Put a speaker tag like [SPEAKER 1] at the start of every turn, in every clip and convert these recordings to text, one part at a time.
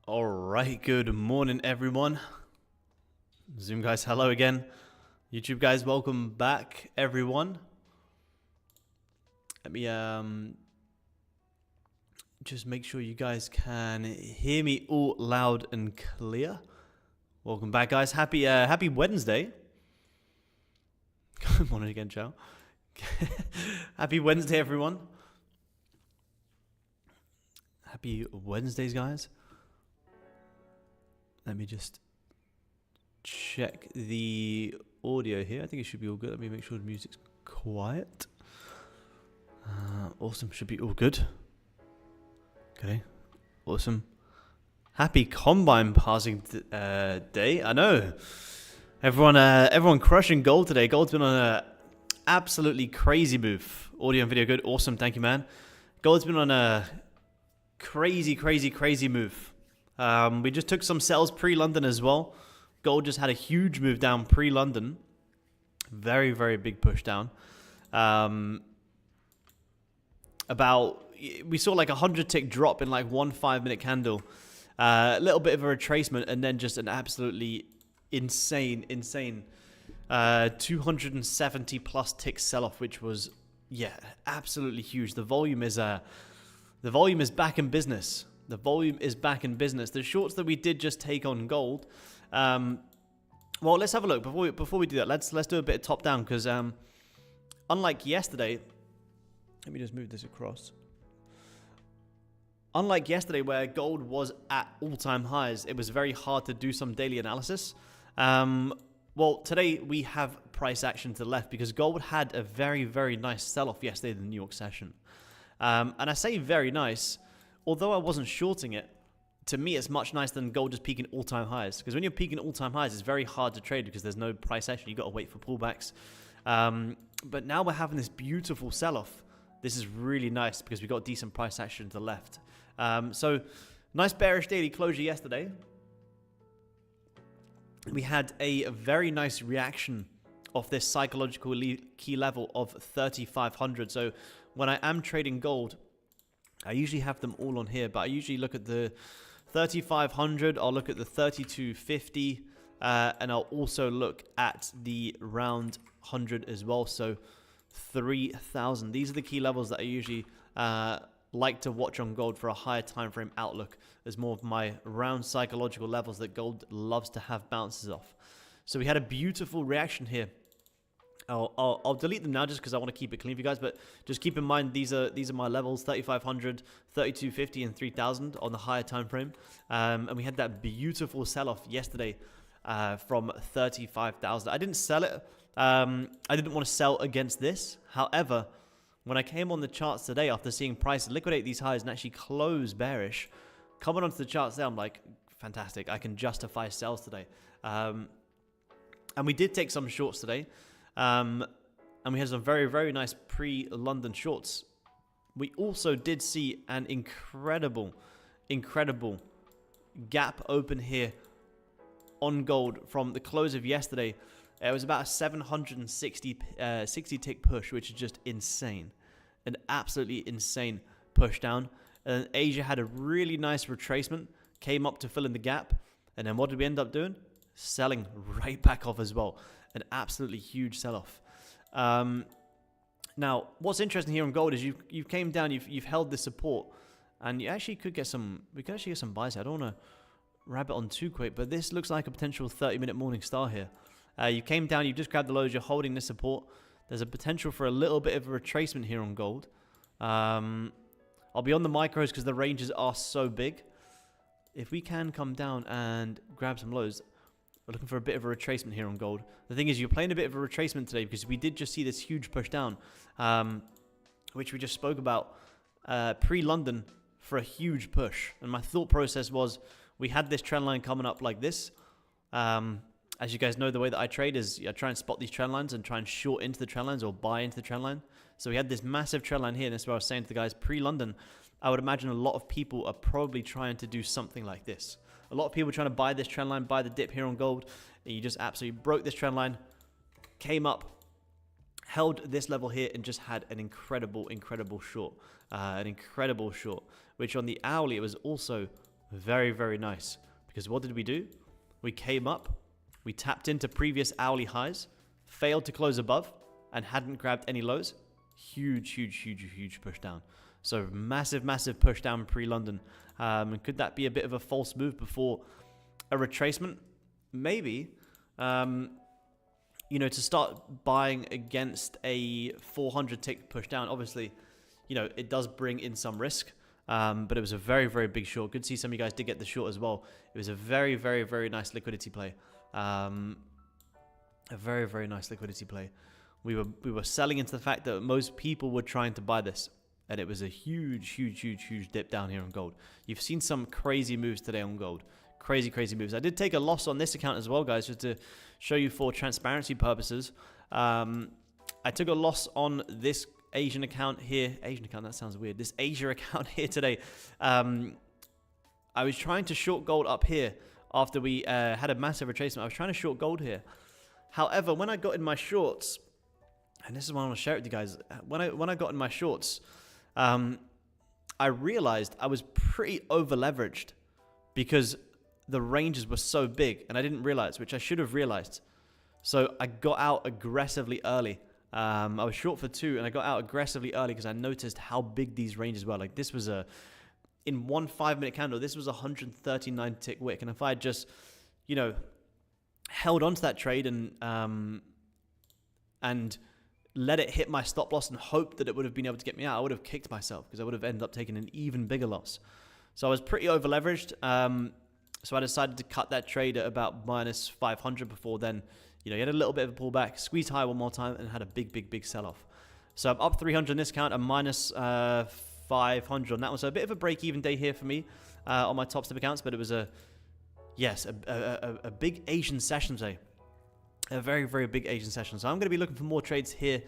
[SPEAKER 1] All right, good morning, everyone. Zoom guys, hello again. YouTube guys, welcome back, everyone. Let me just make sure you guys can hear me all loud and clear. Welcome back, guys. Happy Wednesday. Good morning again, Chow. Happy Wednesday, everyone. Happy Wednesdays, guys. Let me just check the audio here. I think it should be all good. Let me make sure the music's quiet. Awesome. Should be all good. Okay. Awesome. Happy Combine passing day. I know. Everyone crushing gold today. Gold's been on a absolutely crazy move. Audio and video good. Awesome. Thank you, man. Gold's been on a crazy move. We just took some sells pre-London as well. Gold just had a huge move down pre-London. Very big push down. We saw like a 100 tick drop in like one 5-minute candle. A little bit of a retracement and then just an absolutely insane 270 plus tick sell-off, which was, absolutely huge. The volume is back in business. The volume is back in business. The shorts that we did just take on gold. Well, let's have a look before we do that. Let's do a bit of top down because unlike yesterday, let me just move this across. Unlike yesterday, where gold was at all-time highs, it was very hard to do some daily analysis. Well, today we have price action to the left because gold had a very nice sell-off yesterday in the New York session. And I say very nice. Although I wasn't shorting it, to me it's much nicer than gold just peaking all-time highs. Because when you're peaking all-time highs, it's very hard to trade because there's no price action. You've got to wait for pullbacks. But now we're having this beautiful sell-off. This is really nice because we got decent price action to the left. So nice bearish daily closure yesterday. We had a very nice reaction of this psychological key level of 3,500. So when I am trading gold, I usually have them all on here, but I usually look at the 3,500, I'll look at the 3,250, and I'll also look at the round 100 as well, so 3,000. These are the key levels that I usually like to watch on gold for a higher time frame outlook as more of my round psychological levels that gold loves to have bounces off. So we had a beautiful reaction here. I'll delete them now just because I want to keep it clean for you guys, but just keep in mind these are my levels: 3,500, 3,250, and 3,000 on the higher time frame. And we had that beautiful sell-off yesterday from 35,000. I didn't sell it. I didn't want to sell against this. However, when I came on the charts today after seeing price liquidate these highs and actually close bearish, coming onto the charts there, I'm like, fantastic. I can justify sells today. And we did take some shorts today. And we had some very nice pre-London shorts. We also did see an incredible gap open here on gold from the close of yesterday. It was about a 760 tick push, which is just insane. An absolutely insane push down. And Asia had a really nice retracement, came up to fill in the gap. And then what did we end up doing? Selling right back off as well. An absolutely huge sell-off. Now, what's interesting here on gold is you came down, you've held this support, and you actually could get some. We could actually get some buys here. I don't want to rabbit on too quick, but this looks like a potential 30-minute morning star here. You came down, you've just grabbed the lows, you're holding this support. There's a potential for a little bit of a retracement here on gold. I'll be on the micros because the ranges are so big. If we can come down and grab some lows, we're looking for a bit of a retracement here on gold. The thing is, you're playing a bit of a retracement today because we did just see this huge push down, which we just spoke about pre-London for a huge push. And my thought process was we had this trend line coming up like this. As you guys know, the way that I trade is I try and spot these trend lines and try and short into the trend lines or buy into the trend line. So we had this massive trend line here. And that's what I was saying to the guys pre-London. I would imagine a lot of people are probably trying to do something like this. A lot of people are trying to buy this trend line, buy the dip here on gold. And you just absolutely broke this trend line, came up, held this level here, and just had an incredible short. Which on the hourly, it was also Very, very nice. Because what did we do? We came up, we tapped into previous hourly highs, failed to close above, and hadn't grabbed any lows. Huge, huge, huge, huge push down. So massive, massive push down pre-London. And could that be a bit of a false move before a retracement? Maybe. You know, to start buying against a 400 tick push down, obviously, you know, it does bring in some risk. But it was a very, very big short. Good to see some of you guys did get the short as well. It was a very, very, very nice liquidity play. A very, very nice liquidity play. We were selling into the fact that most people were trying to buy this. And it was a huge, huge, huge, huge dip down here on gold. You've seen some crazy moves today on gold. Crazy, crazy moves. I did take a loss on this account as well, guys, just to show you for transparency purposes. I took a loss on this Asian account here. Asian account, that sounds weird. This Asia account here today. I was trying to short gold up here after we had a massive retracement. I was trying to short gold here. However, when I got in my shorts, and this is what I want to share with you guys. When I got in my shorts, I realized I was pretty over leveraged because the ranges were so big, and I didn't realize, which I should have realized. So I got out aggressively early. I was short for 2, and I got out aggressively early because I noticed how big these ranges were. Like this was in one 5-minute candle, this was a 139 tick wick. And if I had just, you know, held onto that trade and let it hit my stop loss and hope that it would have been able to get me out, I would have kicked myself because I would have ended up taking an even bigger loss. So I was pretty over leveraged. So I decided to cut that trade at about minus 500 before then. You know, you had a little bit of a pullback, squeezed high one more time, and had a big, big, big sell-off. So I'm up 300 on this count, and minus 500 on that one. So a bit of a break-even day here for me on my Topstep accounts, but it was a big Asian session today. A very, very big Asian session. So I'm going to be looking for more trades here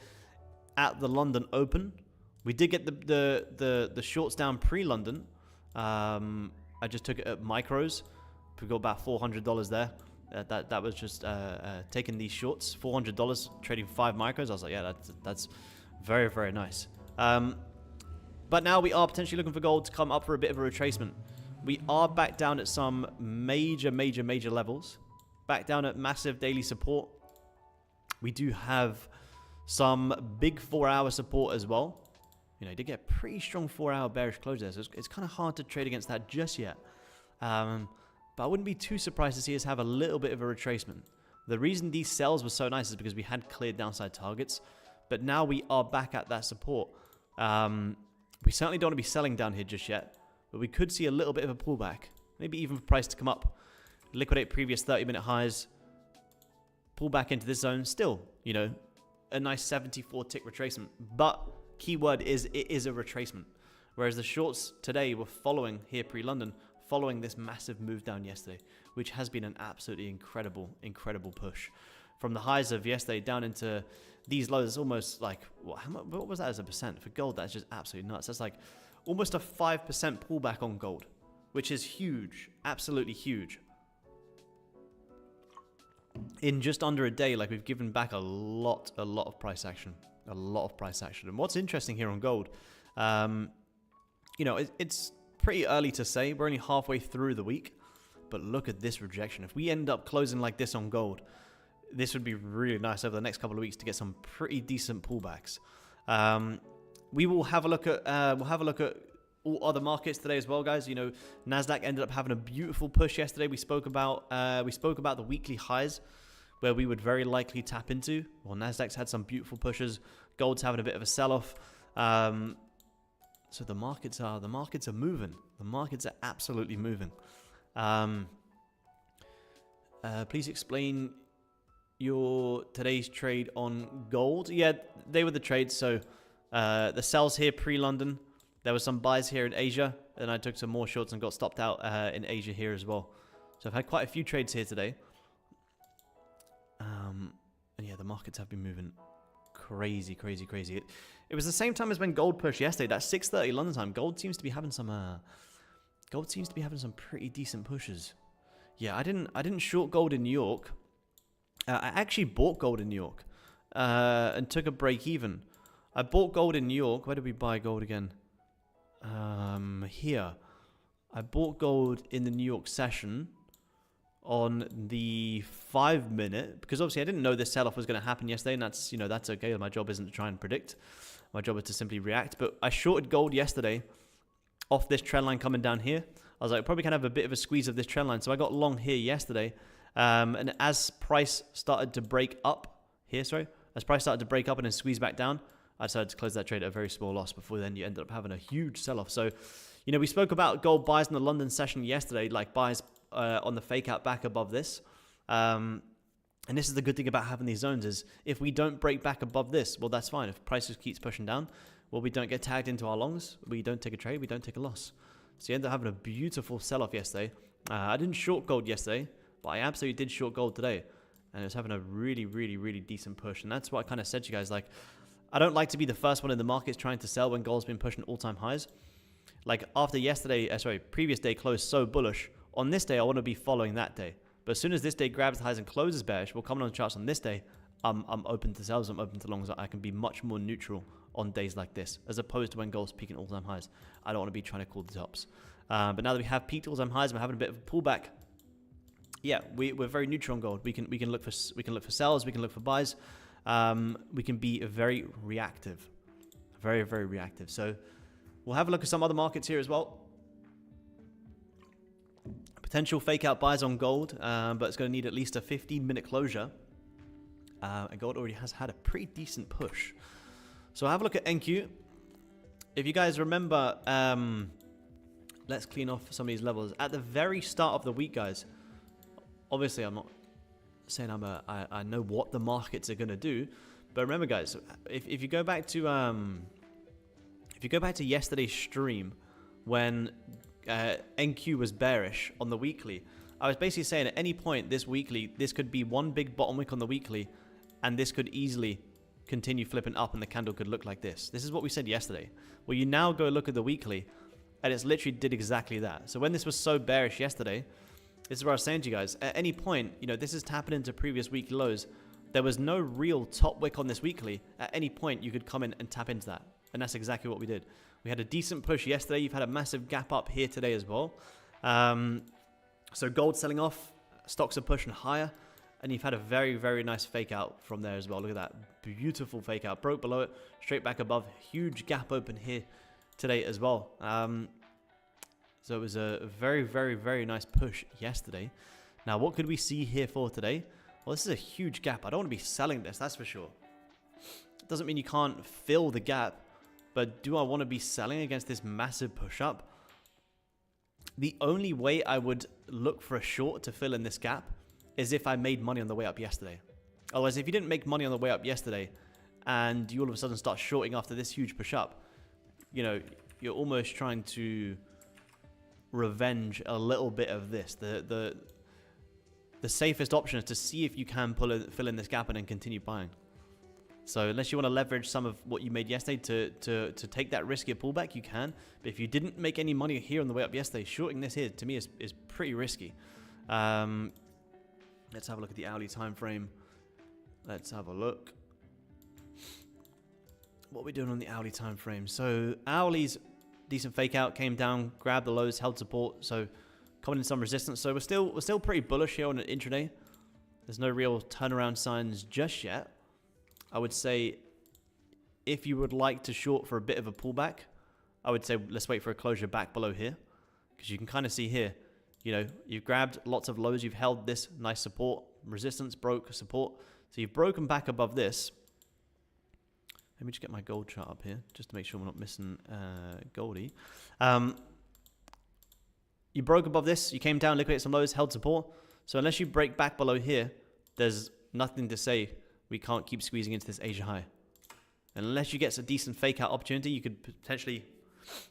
[SPEAKER 1] at the London Open. We did get the shorts down pre-London. I just took it at micros. We got about $400 there. That was just taking these shorts, $400 trading 5 micros. I was like, yeah, that's very, very nice. But now we are potentially looking for gold to come up for a bit of a retracement. We are back down at some major, major, major levels. Back down at massive daily support. We do have some big 4-hour support as well. You know, you did get a pretty strong 4-hour bearish close there, so it's kind of hard to trade against that just yet. But I wouldn't be too surprised to see us have a little bit of a retracement. The reason these sells were so nice is because we had cleared downside targets, but now we are back at that support. We certainly don't want to be selling down here just yet, but we could see a little bit of a pullback, maybe even for price to come up, liquidate previous 30-minute highs, pull back into this zone. Still, you know, a nice 74-tick retracement, but keyword is it is a retracement. Whereas the shorts today were following here pre-London, following this massive move down yesterday, which has been an absolutely incredible, incredible push. From the highs of yesterday down into these lows, it's almost like, what was that as a percent? For gold, that's just absolutely nuts. That's like almost a 5% pullback on gold, which is huge, absolutely huge. In just under a day, like we've given back a lot of price action. A lot of price action. And what's interesting here on gold, you know, it's pretty early to say. We're only halfway through the week, but look at this rejection. If we end up closing like this on gold, this would be really nice over the next couple of weeks to get some pretty decent pullbacks. We will have a look at all other markets today as well, guys. You know, NASDAQ ended up having a beautiful push yesterday. We spoke about the weekly highs where we would very likely tap into. Well, NASDAQ's had some beautiful pushes. Gold's having a bit of a sell-off. So the markets are moving. The markets are absolutely moving. Please explain your today's trade on gold. Yeah, they were the trades. So the sells here pre-London. There were some buys here in Asia, and I took some more shorts and got stopped out in Asia here as well. So I've had quite a few trades here today. And yeah, the markets have been moving crazy, crazy, crazy. It was the same time as when gold pushed yesterday. That 6:30 London time. Gold seems to be having some pretty decent pushes. Yeah, I didn't short gold in New York. I actually bought gold in New York and took a break even. I bought gold in New York. Where did we buy gold again? Here. I bought gold in the New York session on the 5-minute because obviously I didn't know this sell-off was going to happen yesterday, and that's, you know, that's okay. My job isn't to try and predict. My job is to simply react. But I shorted gold yesterday off this trend line coming down here. I was like, probably can have a bit of a squeeze of this trend line. So I got long here yesterday. And as price started to break up here, as price started to break up and then squeeze back down, I decided to close that trade at a very small loss before then you ended up having a huge sell-off. So, you know, we spoke about gold buys in the London session yesterday, like buys on the fake out back above this. And this is the good thing about having these zones is if we don't break back above this, well, that's fine. If prices keeps pushing down, well, we don't get tagged into our longs. We don't take a trade. We don't take a loss. So you end up having a beautiful sell-off yesterday. I didn't short gold yesterday, but I absolutely did short gold today. And it was having a really, really, really decent push. And that's what I kind of said to you guys. Like, I don't like to be the first one in the markets trying to sell when gold's been pushing all-time highs. Like after yesterday, previous day closed so bullish. On this day, I want to be following that day. But as soon as this day grabs the highs and closes bearish, we'll come on the charts on this day. I'm open to sells. I'm open to longs. I can be much more neutral on days like this, as opposed to when gold's peaking all-time highs. I don't want to be trying to call the tops. But now that we have peaked all-time highs, we're having a bit of a pullback. Yeah, we're very neutral on gold. We can look for sells. We can look for buys. We can be very reactive, very, very reactive. So we'll have a look at some other markets here as well. Potential fake out buys on gold, but it's going to need at least a 15-minute closure. And gold already has had a pretty decent push. So I'll have a look at NQ. If you guys remember, let's clean off some of these levels. At the very start of the week, guys, obviously I'm not saying I know what the markets are going to do, but remember, guys, if you go back to yesterday's stream when NQ was bearish on the weekly, I was basically saying at any point this weekly, this could be one big bottom wick on the weekly, and this could easily continue flipping up and the candle could look like this. This is what we said yesterday. Well, you now go look at the weekly and it's literally did exactly that. So when this was so bearish yesterday, this is what I was saying to you guys. At any point, you know, this is tapping into previous weekly lows. There was no real top wick on this weekly. At any point, you could come in and tap into that. And that's exactly what we did. We had a decent push yesterday. You've had a massive gap up here today as well. So gold selling off, stocks are pushing higher. And you've had a very, very nice fake out from there as well. Look at that. Beautiful fake out. Broke below it, straight back above. Huge gap open here today as well. So it was a very, very, very nice push yesterday. Now, what could we see here for today? Well, this is a huge gap. I don't want to be selling this, that's for sure. It doesn't mean you can't fill the gap, but do I want to be selling against this massive push up? The only way I would look for a short to fill in this gap is if I made money on the way up yesterday. Otherwise, if you didn't make money on the way up yesterday and you all of a sudden start shorting after this huge push up, you know, you're almost trying to revenge a little bit of this. The safest option is to see if you can fill in this gap and then continue buying. So unless you want to leverage some of what you made yesterday to take that riskier pullback, you can. But if you didn't make any money here on the way up yesterday, shorting this here to me is pretty risky. Let's have a look at the hourly time frame. Let's have a look. What are we doing on the hourly time frame? So hourly's decent fake out, came down, grabbed the lows, held support. So coming in some resistance. So we're still pretty bullish here on an intraday. There's no real turnaround signs just yet. I would say if you would like to short for a bit of a pullback, I would say let's wait for a closure back below here, because you can kind of see here, you know, you've grabbed lots of lows, you've held this nice support, resistance, broke support. So you've broken back above this. Let me just get my gold chart up here, just to make sure we're not missing Goldie. You broke above this, you came down, liquidated some lows, held support. So unless you break back below here, there's nothing to say we can't keep squeezing into this Asia high. And unless you get a decent fake out opportunity, you could potentially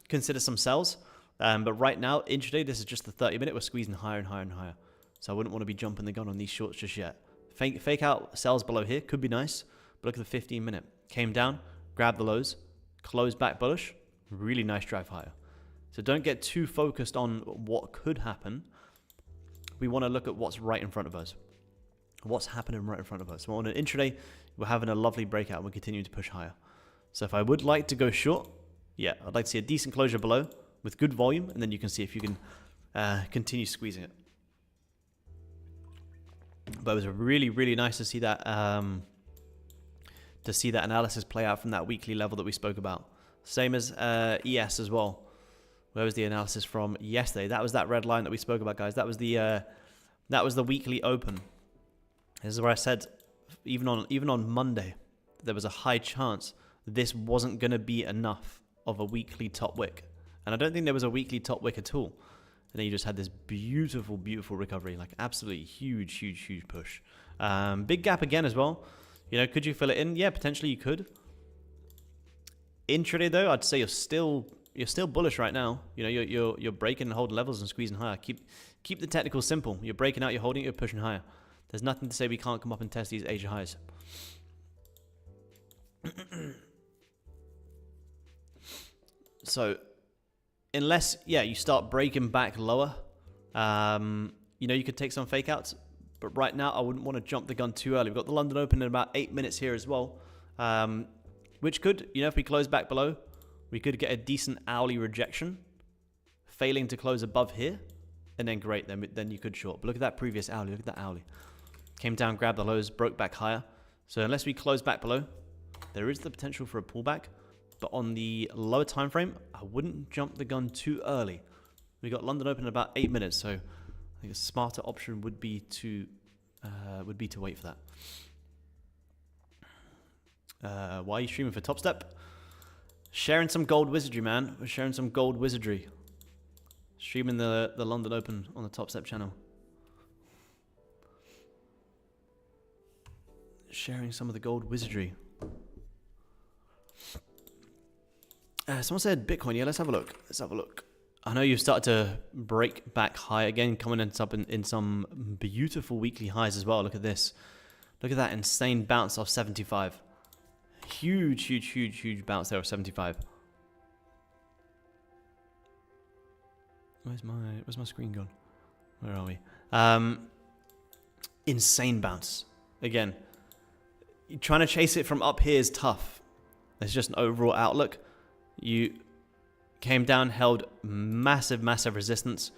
[SPEAKER 1] consider some sells. But right now, intraday, this is just the 30-minute. We're squeezing higher and higher and higher. So I wouldn't want to be jumping the gun on these shorts just yet. Fake out sells below here could be nice. But look at the 15-minute. Came down, grabbed the lows, closed back bullish. Really nice drive higher. So don't get too focused on what could happen. We want to look at what's right in front of us. What's happening right in front of us. So on an intraday, we're having a lovely breakout. We're continuing to push higher. So if I would like to go short, yeah, I'd like to see a decent closure below. with good volume, and then you can see if you can continue squeezing it. But it was really, really nice to see that analysis play out from that weekly level that we spoke about. Same as ES as well. Where was the analysis from yesterday? That was that red line that we spoke about, guys. That was the weekly open. This is where I said, even on Monday, there was a high chance this wasn't going to be enough of a weekly top wick. And I don't think there was a weekly top wick at all. And then you just had this beautiful, beautiful recovery, like absolutely huge, huge, huge push. Big gap again as well. You know, could you fill it in? Yeah, potentially you could. Intraday though, I'd say you're still bullish right now. You know, you're breaking and holding levels and squeezing higher. Keep the technical simple. You're breaking out, you're holding it, you're pushing higher. There's nothing to say we can't come up and test these Asia highs. So, unless, yeah, you start breaking back lower, you know, you could take some fake outs. But right now, I wouldn't want to jump the gun too early. We've got the London Open in about 8 minutes here as well. Which could, you know, if we close back below, we could get a decent hourly rejection. Failing to close above here. And then great, then you could short. But look at that previous hourly. Look at that hourly. Came down, grabbed the lows, broke back higher. So unless we close back below, there is the potential for a pullback. But on the lower time frame, I wouldn't jump the gun too early. We got London Open in about 8 minutes, so I think a smarter option would be to wait for that. Why are you streaming for Topstep? Sharing some gold wizardry, man. We're sharing some gold wizardry. Streaming the London Open on the Topstep channel. Sharing some of the gold wizardry. Someone said Bitcoin. Yeah, let's have a look. Let's have a look. I know you've started to break back high again, coming up in some beautiful weekly highs as well. Look at this. Look at that insane bounce off 75. Huge, huge, huge, huge bounce there of 75. Where's my screen gone? Where are we? Insane bounce. Again, trying to chase it from up here is tough. It's just an overall outlook. You came down, held massive, massive resistance.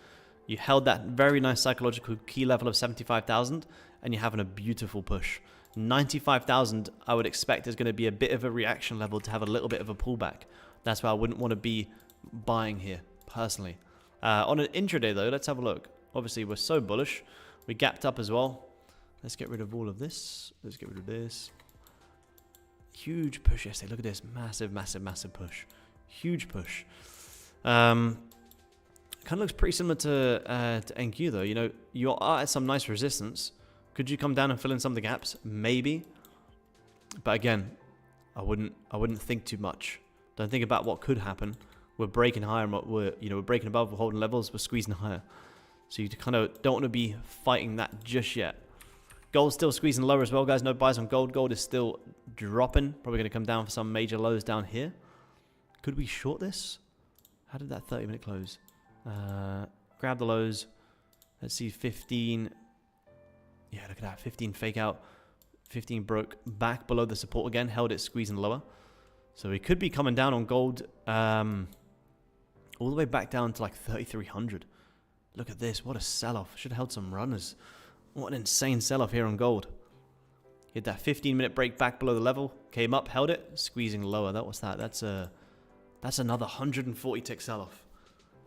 [SPEAKER 1] You held that very nice psychological key level of 75,000, and you're having a beautiful push. 95,000, I would expect, is going to be a bit of a reaction level to have a little bit of a pullback. That's why I wouldn't want to be buying here, personally. On an intraday, though, let's have a look. Obviously, we're so bullish. We gapped up as well. Let's get rid of all of this. Let's get rid of this. Huge push yesterday. Look at this. Massive, massive, massive push. Huge push. Kind of looks pretty similar to NQ, though. You know, you are at some nice resistance. Could you come down and fill in some of the gaps? Maybe. But again, I wouldn't think too much. Don't think about what could happen. We're breaking higher, and we're breaking above, we're holding levels, we're squeezing higher. So you kind of don't want to be fighting that just yet. Gold's still squeezing lower as well, guys. No buys on gold. Gold is still dropping. Probably going to come down for some major lows down here. Could we short this? How did that 30-minute close? Grab the lows. Let's see, 15. Yeah, look at that. 15 fake out. 15 broke back below the support again. Held it squeezing lower. So we could be coming down on gold all the way back down to like 3,300. Look at this. What a sell-off. Should have held some runners. What an insane sell-off here on gold. Hit that 15-minute break back below the level. Came up, held it, squeezing lower. What's that? That's another 140 tick sell-off.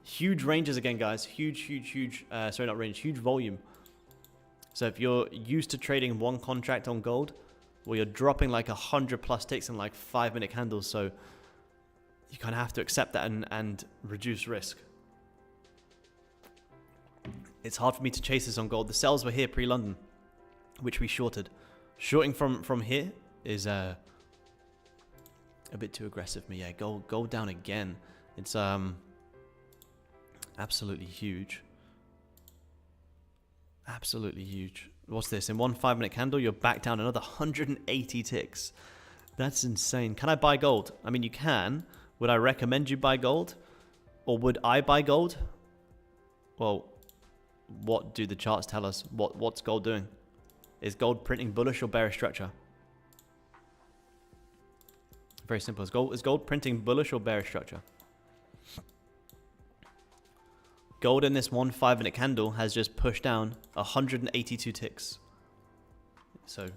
[SPEAKER 1] Huge ranges again, guys. Huge, huge, huge. Sorry, not range. Huge volume. So if you're used to trading one contract on gold, well, you're dropping like 100+ ticks in like 5-minute candles. So you kind of have to accept that and reduce risk. It's hard for me to chase this on gold. The sells were here pre-London, which we shorted. Shorting from here is a bit too aggressive for me. Yeah, gold down again. It's absolutely huge. Absolutely huge. What's this? In one 5-minute candle, you're back down another 180 ticks. That's insane. Can I buy gold? I mean, you can. Would I recommend you buy gold? Or would I buy gold? Well, what do the charts tell us? What's gold doing? Is gold printing bullish or bearish structure? Very simple. Is gold printing bullish or bearish structure? Gold in this 1 5-minute candle has just pushed down 182 ticks. So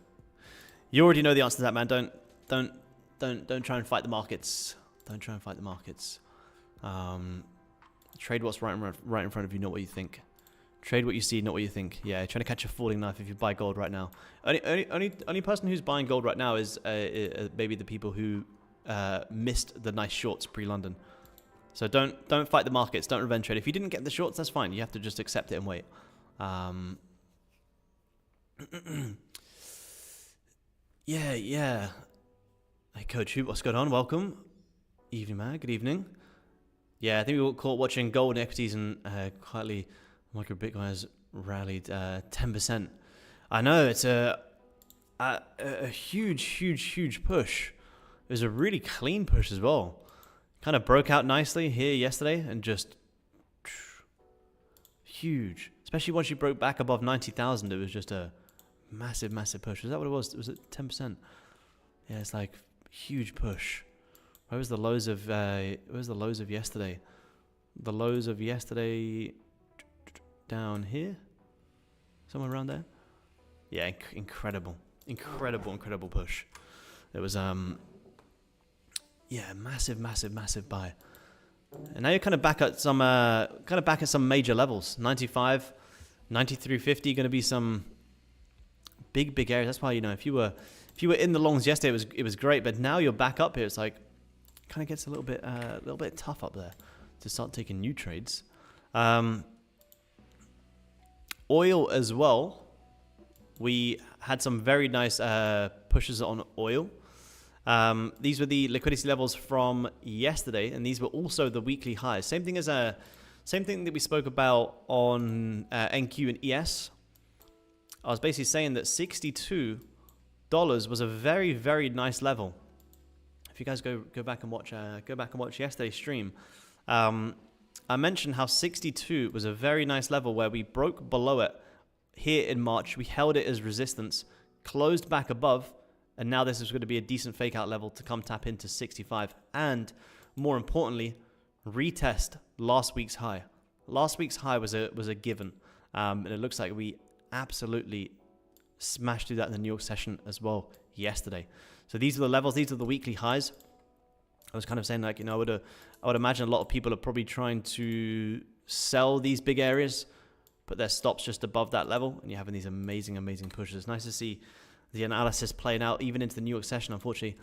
[SPEAKER 1] you already know the answer to that, man. Don't try and fight the markets. Don't try and fight the markets. Trade what's right in front of you, not what you think. Trade what you see, not what you think. Yeah, trying to catch a falling knife if you buy gold right now. Only person who's buying gold right now is maybe the people who missed the nice shorts pre-London. So don't fight the markets. Don't revenge trade. If you didn't get the shorts, that's fine. You have to just accept it and wait. Yeah. Hey, Coach, what's going on? Welcome. Evening, man. Good evening. Yeah, I think we were caught watching gold and equities, and quietly, micro Bitcoin has rallied 10%. I know it's a huge push. It was a really clean push as well. Kind of broke out nicely here yesterday and just huge. Especially once you broke back above 90,000, it was just a massive push. Was that what it was? Was it 10%? Yeah, it's like huge push. Where was the lows of yesterday? The lows of yesterday down here, somewhere around there. Yeah, incredible push. It was yeah, massive buy. And now you're kind of back at some major levels. 95, 93.50 going to be some big areas. That's why, you know, if you were in the longs yesterday, it was great, but now you're back up here. It's like kind of gets a little bit tough up there to start taking new trades. Oil as well. We had some very nice pushes on oil. These were the liquidity levels from yesterday, and these were also the weekly highs. Same thing that we spoke about on NQ and ES. I was basically saying that $62 was a very nice level. If you guys go back and watch yesterday's stream, I mentioned how 62 was a very nice level where we broke below it here in March. We held it as resistance, closed back above, and now this is going to be a decent fake out level to come tap into 65. And more importantly, retest last week's high. Last week's high was a given, and it looks like we absolutely smashed through that in the New York session as well yesterday. So these are the levels. These are the weekly highs. I was kind of saying, like, you know, I would imagine a lot of people are probably trying to sell these big areas, but their stops just above that level, and you're having these amazing pushes. It's nice to see the analysis playing out even into the New York session. Unfortunately,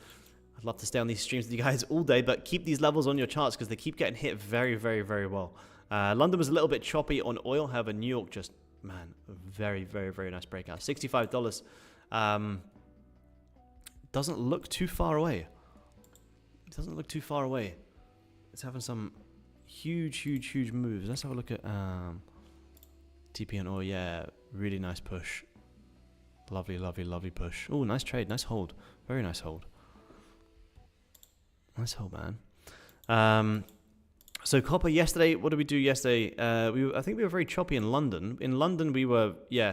[SPEAKER 1] I'd love to stay on these streams with you guys all day, but keep these levels on your charts because they keep getting hit very well. London was a little bit choppy on oil. However, New York just, man, very nice breakout. $65 doesn't look too far away. It doesn't look too far away. It's having some huge moves. Let's have a look at TP and oil. Yeah, really nice push. Lovely push. Oh, nice trade, nice hold. Very nice hold. Nice hold, man. So copper yesterday, what did we do yesterday? I think we were very choppy in London. In London, we were, yeah,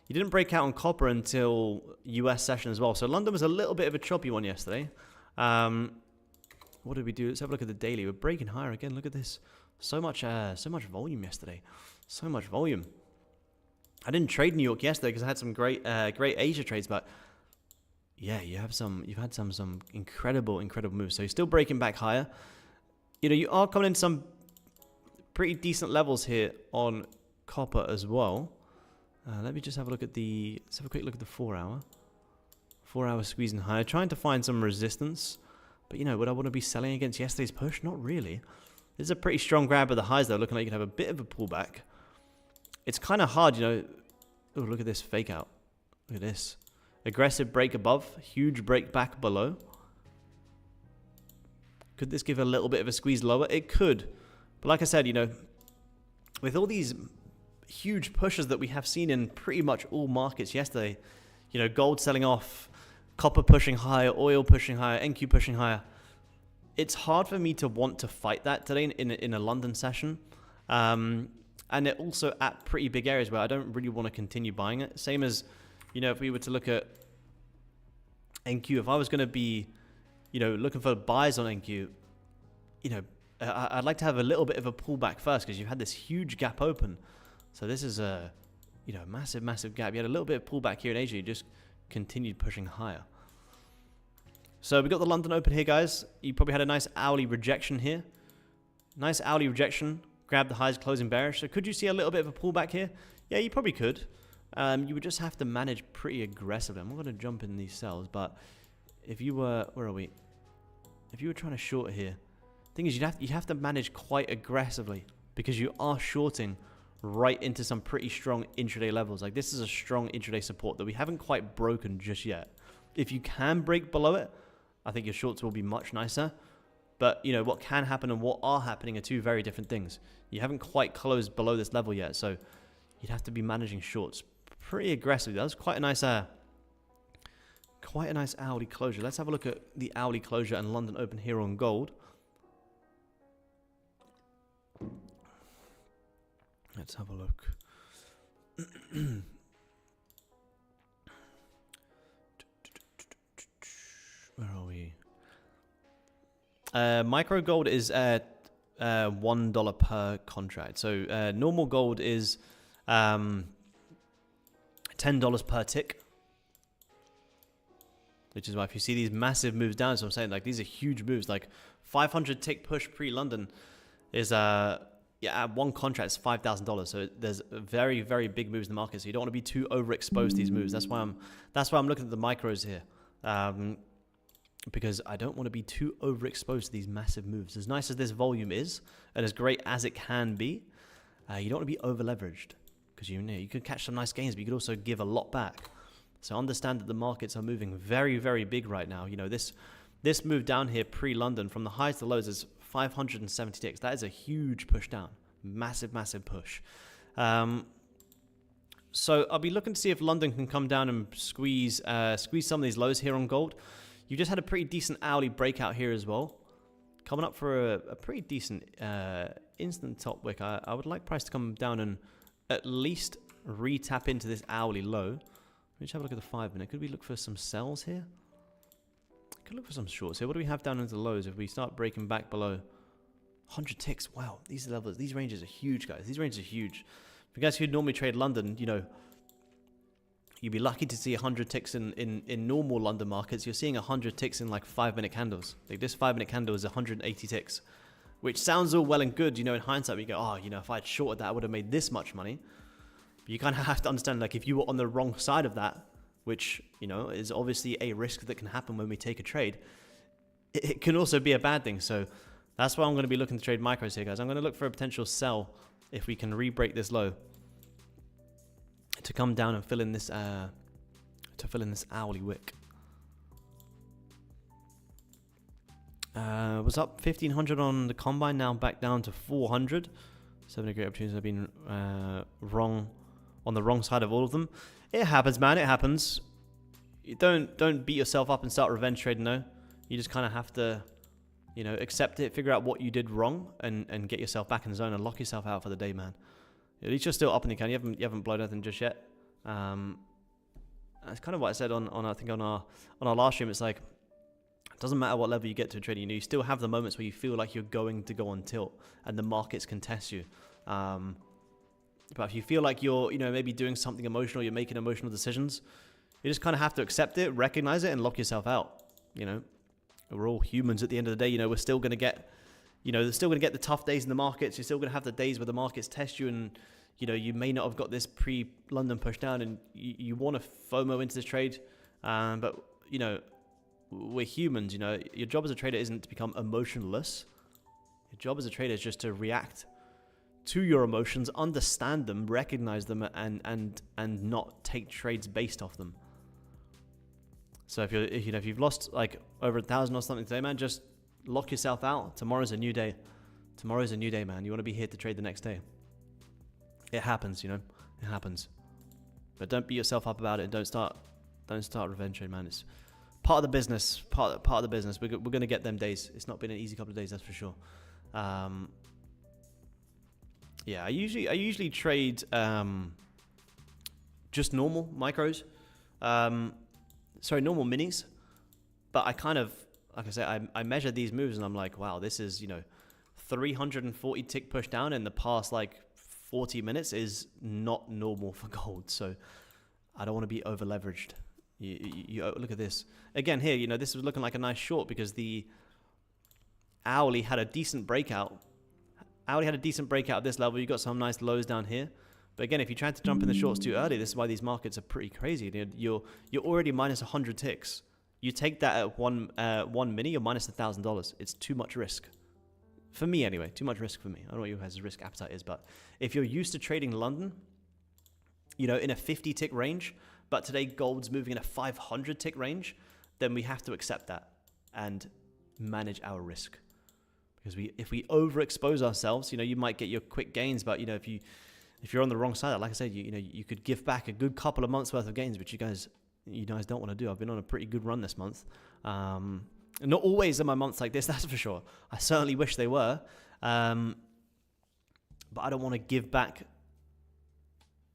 [SPEAKER 1] you didn't break out on copper until US session as well. So London was a little bit of a choppy one yesterday. What did we do? Let's have a look at the daily. We're breaking higher again. Look at this. So much volume yesterday. So much volume. I didn't trade New York yesterday because I had some great Asia trades, but yeah, you've had some incredible moves. So you're still breaking back higher. You know, you are coming in some pretty decent levels here on copper as well. Let me just have a look at let's have a quick look at the 4 hour. 4 hour squeezing higher, trying to find some resistance. But, you know, would I want to be selling against yesterday's push? Not really. This is a pretty strong grab of the highs, though, looking like you can have a bit of a pullback. It's kind of hard, you know. Oh, look at this fake out. Look at this. Aggressive break above, huge break back below. Could this give a little bit of a squeeze lower? It could. But like I said, you know, with all these huge pushes that we have seen in pretty much all markets yesterday, you know, gold selling off, copper pushing higher, oil pushing higher, NQ pushing higher. It's hard for me to want to fight that today in a London session. And it also at pretty big areas where I don't really want to continue buying it. Same as, you know, if we were to look at NQ, if I was going to be, you know, looking for buys on NQ, you know, I'd like to have a little bit of a pullback first because you had this huge gap open. So this is a, you know, massive gap. You had a little bit of pullback here in Asia. You just continued pushing higher. So we got the London Open here, guys. You probably had a nice hourly rejection here. Nice hourly rejection. Grab the highs, closing bearish. So could you see a little bit of a pullback here? Yeah, you probably could. You would just have to manage pretty aggressively. I'm not going to jump in these cells, but if you were, where are we? If you were trying to short here, thing is you'd have to manage quite aggressively because you are shorting right into some pretty strong intraday levels. Like this is a strong intraday support that we haven't quite broken just yet. If you can break below it, I think your shorts will be much nicer. But, you know, what can happen and what are happening are two very different things. You haven't quite closed below this level yet, so you'd have to be managing shorts pretty aggressively. That was quite a nice hourly closure. Let's have a look at the hourly closure and London Open here on gold. Let's have a look. Where are we? Micro gold is $1 per contract. So normal gold is $10 per tick. Which is why if you see these massive moves down, so I'm saying like these are huge moves. Like 500 tick push pre-London is at one contract is $5,000. So there's very big moves in the market. So you don't want to be too overexposed to these moves. That's why I'm looking at the micros here. Because I don't want to be too overexposed to these massive moves. As nice as this volume is, and as great as it can be, you don't want to be over leveraged. Because you could catch some nice gains, but you could also give a lot back. So understand that the markets are moving very big right now. You know, this move down here pre-London from the highs to lows is 570 ticks. That is a huge push down. Massive push. So I'll be looking to see if London can come down and squeeze some of these lows here on gold. You just had a pretty decent hourly breakout here as well. Coming up for a pretty decent instant top wick. I would like price to come down and at least re-tap into this hourly low. Let me just have a look at the 5 minute. Could we look for some sells here? Could look for some shorts here. What do we have down into the lows if we start breaking back below 100 ticks? Wow, these levels, these ranges are huge, guys. These ranges are huge. For guys who normally trade London, you know, you'd be lucky to see 100 ticks in normal London markets. You're seeing 100 ticks in like 5 minute candles. Like this 5 minute candle is 180 ticks, which sounds all well and good. You know, in hindsight, we go, oh, you know, if I'd shorted that, I would have made this much money. But you kind of have to understand, like, if you were on the wrong side of that, which, you know, is obviously a risk that can happen when we take a trade, it can also be a bad thing. So that's why I'm going to be looking to trade micros here, guys. I'm going to look for a potential sell if we can re-break this low to come down and fill in this hourly wick. Was up 1500 on the combine, now back down to 400. 7 great opportunities. I've been wrong on the wrong side of all of them. It happens, man. It happens. You don't beat yourself up and start revenge trading, though. You just kind of have to, you know, accept it, figure out what you did wrong, and get yourself back in the zone and lock yourself out for the day, man. At least you're still up in the account. You haven't blown anything just yet. That's kind of what I said on our last stream. It's like, it doesn't matter what level you get to trading. You know, you still have the moments where you feel like you're going to go on tilt and the markets can test you. But if you feel like you're, you know, maybe doing something emotional, you're making emotional decisions, you just kind of have to accept it, recognize it, and lock yourself out. You know, we're all humans at the end of the day. You know, we're still going to get, you know, they're still going to get the tough days in the markets. You're still going to have the days where the markets test you, and, you know, you may not have got this pre-London push down, and you want to FOMO into this trade. But, you know, we're humans. You know, your job as a trader isn't to become emotionless. Your job as a trader is just to react to your emotions, understand them, recognize them, and not take trades based off them. So if you've lost like over 1,000 or something today, man, just lock yourself out. Tomorrow's a new day. Tomorrow's a new day, man. You want to be here to trade the next day. It happens, you know. It happens. But don't beat yourself up about it. Don't start revenge trade, man. It's part of the business. Part of the business. We're going to get them days. It's not been an easy couple of days, that's for sure. Yeah, I usually trade just normal micros. Sorry, normal minis. But I kind of, like I say, I measure these moves and I'm like, wow, this is, you know, 340 tick push down in the past like 40 minutes is not normal for gold. So I don't want to be over leveraged. You look at this again here. You know, this was looking like a nice short because the hourly had a decent breakout. Hourly had a decent breakout at this level. You got some nice lows down here. But again, if you tried to jump in the shorts too early, this is why these markets are pretty crazy. You're already minus 100 ticks. You take that at one mini, you're minus $1,000. It's too much risk. For me anyway, too much risk for me. I don't know what your guys' risk appetite is, but if you're used to trading London, you know, in a 50 tick range, but today gold's moving in a 500 tick range, then we have to accept that and manage our risk. Because if we overexpose ourselves, you know, you might get your quick gains, but you know, if you're on the wrong side, like I said, you know, you could give back a good couple of months worth of gains, which you guys don't want to do. I've been on a pretty good run this month. Not always are my months like this, that's for sure. I certainly wish they were. But I don't want to give back.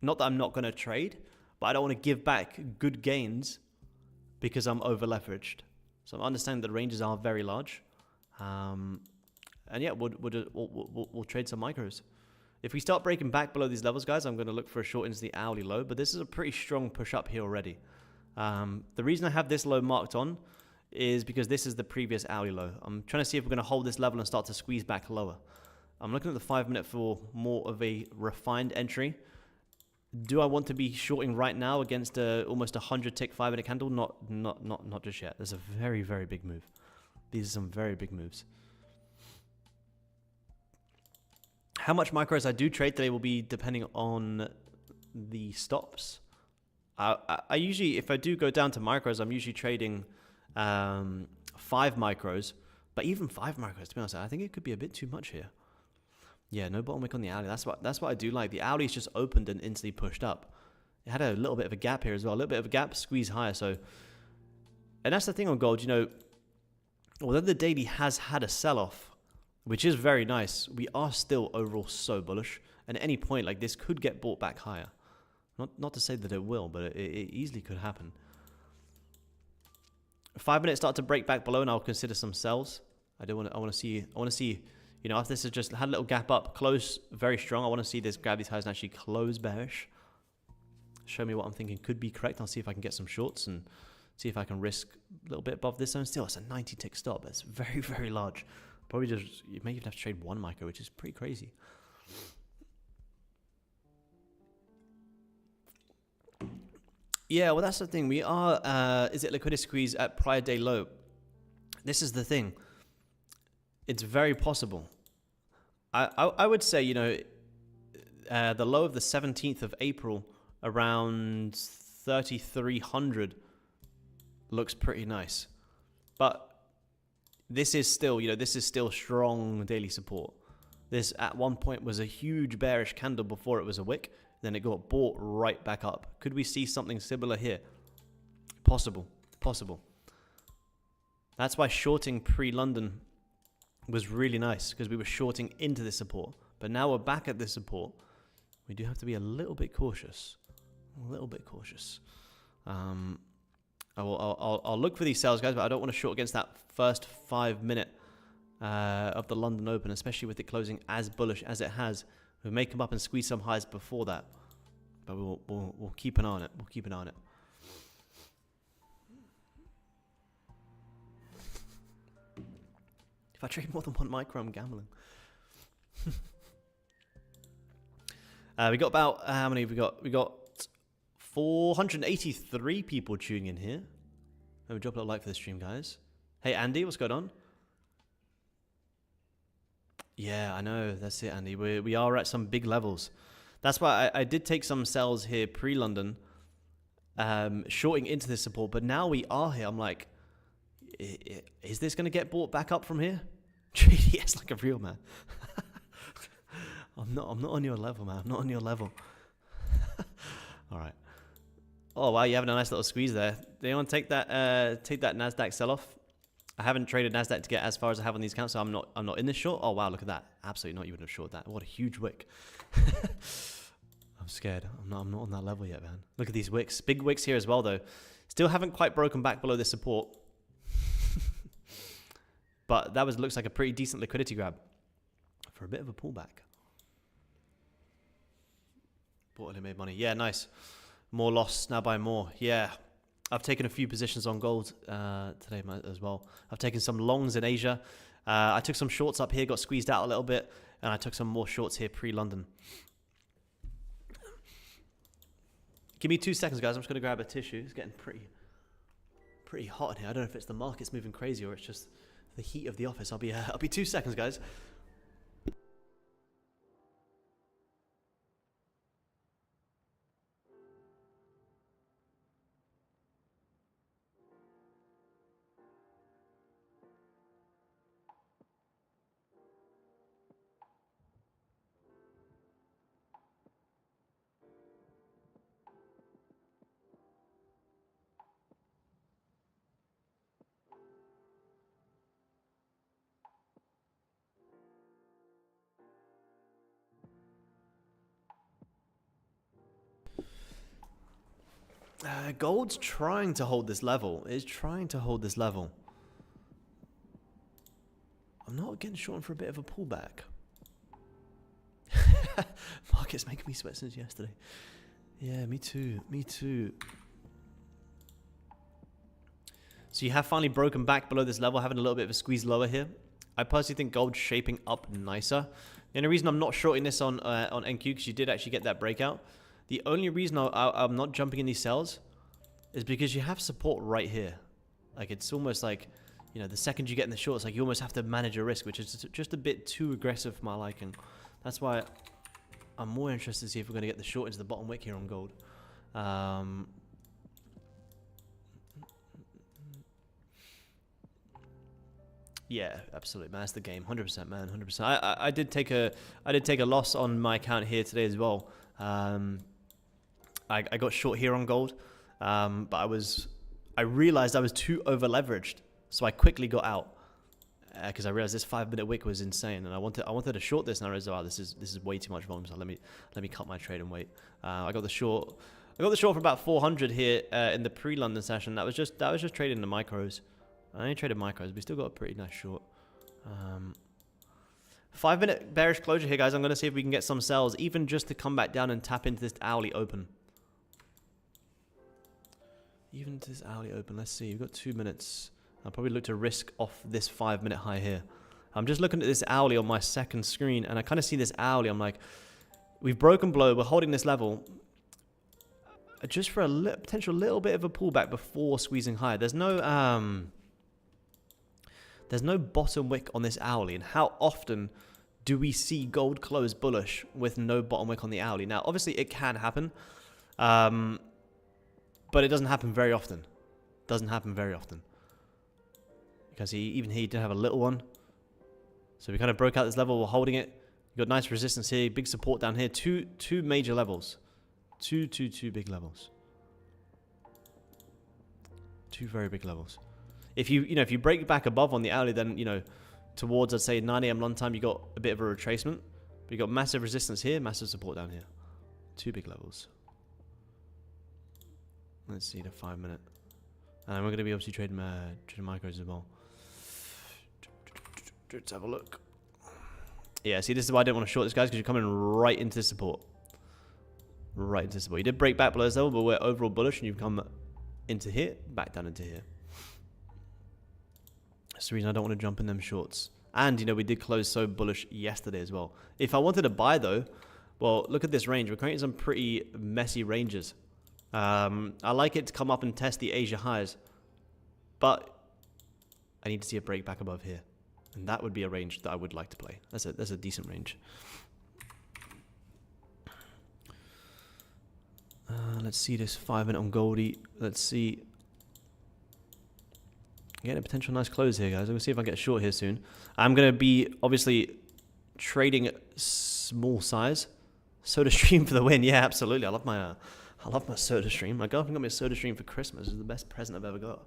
[SPEAKER 1] Not that I'm not going to trade, but I don't want to give back good gains because I'm over leveraged. So I'm understanding that the ranges are very large. And yeah, we'll trade some micros. If we start breaking back below these levels, guys, I'm going to look for a short into the hourly low. But this is a pretty strong push up here already. The reason I have this low marked on is because this is the previous hourly low. I'm trying to see if we're going to hold this level and start to squeeze back lower. I'm looking at the 5 minute for more of a refined entry. Do I want to be shorting right now against almost 100 tick 5 minute candle? Not just yet. There's a very, very big move. These are some very big moves. How much micros I do trade today will be depending on the stops. I usually, if I do go down to micros, I'm usually trading 5 micros. But even 5 micros, to be honest, I think it could be a bit too much here. Yeah, no bottom wick on the hourly. That's what I do like. The hourly's just opened and instantly pushed up. It had a little bit of a gap here as well. A little bit of a gap, squeeze higher. So, and that's the thing on gold. You know, although the daily has had a sell-off, which is very nice, we are still overall so bullish. And at any point, like this could get bought back higher. Not to say that it will, but it easily could happen. 5 minutes start to break back below, and I'll consider some sells. I want to see. You know, after this has just had a little gap up, close very strong. I want to see this grab these highs and actually close bearish. Show me what I'm thinking could be correct. I'll see if I can get some shorts and see if I can risk a little bit above this zone. Still, it's a 90 tick stop. It's very, very large. Probably just, you may even have to trade one micro, which is pretty crazy. Yeah, well, that's the thing. We are, is it liquidity squeeze at prior day low? This is the thing. It's very possible. I would say, you know, the low of the 17th of April around 3,300 looks pretty nice. But this is still, you know, this is still strong daily support. This at one point was a huge bearish candle before it was a wick. Then it got bought right back up. Could we see something similar here? Possible. Possible. That's why shorting pre-London was really nice, because we were shorting into this support. But now we're back at this support. We do have to be a little bit cautious. A little bit cautious. I'll look for these sales, guys, but I don't want to short against that first 5 minute of the London Open, especially with it closing as bullish as it has. We may come up and squeeze some highs before that, but we'll keep an eye on it. We'll keep an eye on it. If I trade more than one micro, I'm gambling. We got about, how many have we got? We got 483 people tuning in here. Let me drop a little like for the stream, guys. Hey, Andy, what's going on? Yeah, I know. That's it, Andy. We are at some big levels. That's why I did take some sells here pre-London, shorting into this support. But now we are here. I'm like, is this going to get bought back up from here? Yes, like a real man. I'm not on your level, man. I'm not on your level. All right. Oh wow, you're having a nice little squeeze there. Do you want to take that NASDAQ sell-off? I haven't traded NASDAQ to get as far as I have on these accounts, so I'm not in this short. Oh wow, look at that. Absolutely not. You wouldn't have short that. What a huge wick. I'm scared. I'm not on that level yet, man. Look at these wicks. Big wicks here as well, though. Still haven't quite broken back below this support. But that looks like a pretty decent liquidity grab. for a bit of a pullback. Bought and made money. Yeah, nice. More loss, now buy more. Yeah. I've taken a few positions on gold today as well. I've taken some longs in Asia. I took some shorts up here, got squeezed out a little bit, and I took some more shorts here pre-London. Give me 2 seconds, guys. I'm just going to grab a tissue. It's getting pretty hot in here. I don't know if it's the market's moving crazy or it's just the heat of the office. I'll be 2 seconds, guys. Gold's trying to hold this level. It's trying to hold this level. I'm not getting short for a bit of a pullback. Market's making me sweat since yesterday. Yeah, me too. Me too. So you have finally broken back below this level, having a little bit of a squeeze lower here. I personally think gold's shaping up nicer. The only reason I'm not shorting this on NQ, because you did actually get that breakout. The only reason I'm not jumping in these sells is because you have support right here. Like, it's almost like, you know, the second you get in the shorts, like, you almost have to manage your risk, which is just a bit too aggressive for my liking. That's why I'm more interested to see if we're going to get the short into the bottom wick here on gold. Yeah, absolutely, man. That's the game. 100%, man. 100%. I did take a loss on my account here today as well. I got short here on gold, but I realized I was too over leveraged, so I quickly got out because I realized this 5-minute wick was insane, and I wanted to short this, and I realized, oh, this is way too much volume. So let me cut my trade and wait. I got the short for about 400 here in the pre-London session. That was just trading the micros. I only traded micros, but we still got a pretty nice short. 5-minute bearish closure here, guys. I'm going to see if we can get some sells, even just to come back down and tap into this hourly open. Even to this hourly open. Let's see. We've got 2 minutes. I'll probably look to risk off this 5-minute high here. I'm just looking at this hourly on my second screen, and I kind of see this hourly. I'm like, we've broken below. We're holding this level just for a potential little bit of a pullback before squeezing higher. There's no bottom wick on this hourly, and how often do we see gold close bullish with no bottom wick on the hourly? Now, obviously, it can happen, but it doesn't happen very often. Doesn't happen very often. Because he did have a little one. So we kind of broke out this level. We're holding it. We've got nice resistance here. Big support down here. Two major levels. Two big levels. Two very big levels. If you break back above on the hourly, then, you know, towards, I'd say, 9 AM London time, you got a bit of a retracement. But you got massive resistance here, massive support down here. Two big levels. Let's see the 5-minute. And we're going to be obviously trading micros as well. Let's have a look. Yeah, see, this is why I didn't want to short this, guys, because you're coming right into support. Right into support. You did break back below this level, but we're overall bullish, and you've come into here, back down into here. That's the reason I don't want to jump in them shorts. And, you know, we did close so bullish yesterday as well. If I wanted to buy, though, well, look at this range. We're creating some pretty messy ranges. I like it to come up and test the Asia highs, but I need to see a break back above here, and that would be a range that I would like to play. That's a decent range. Let's see this 5-minute on Goldie. Let's see. Getting a potential nice close here, guys. I'm gonna see if I get short here soon. I'm gonna be obviously trading small size. Soda stream for the win. Yeah, absolutely. I love my soda stream. My girlfriend got me a soda stream for Christmas. It's the best present I've ever got.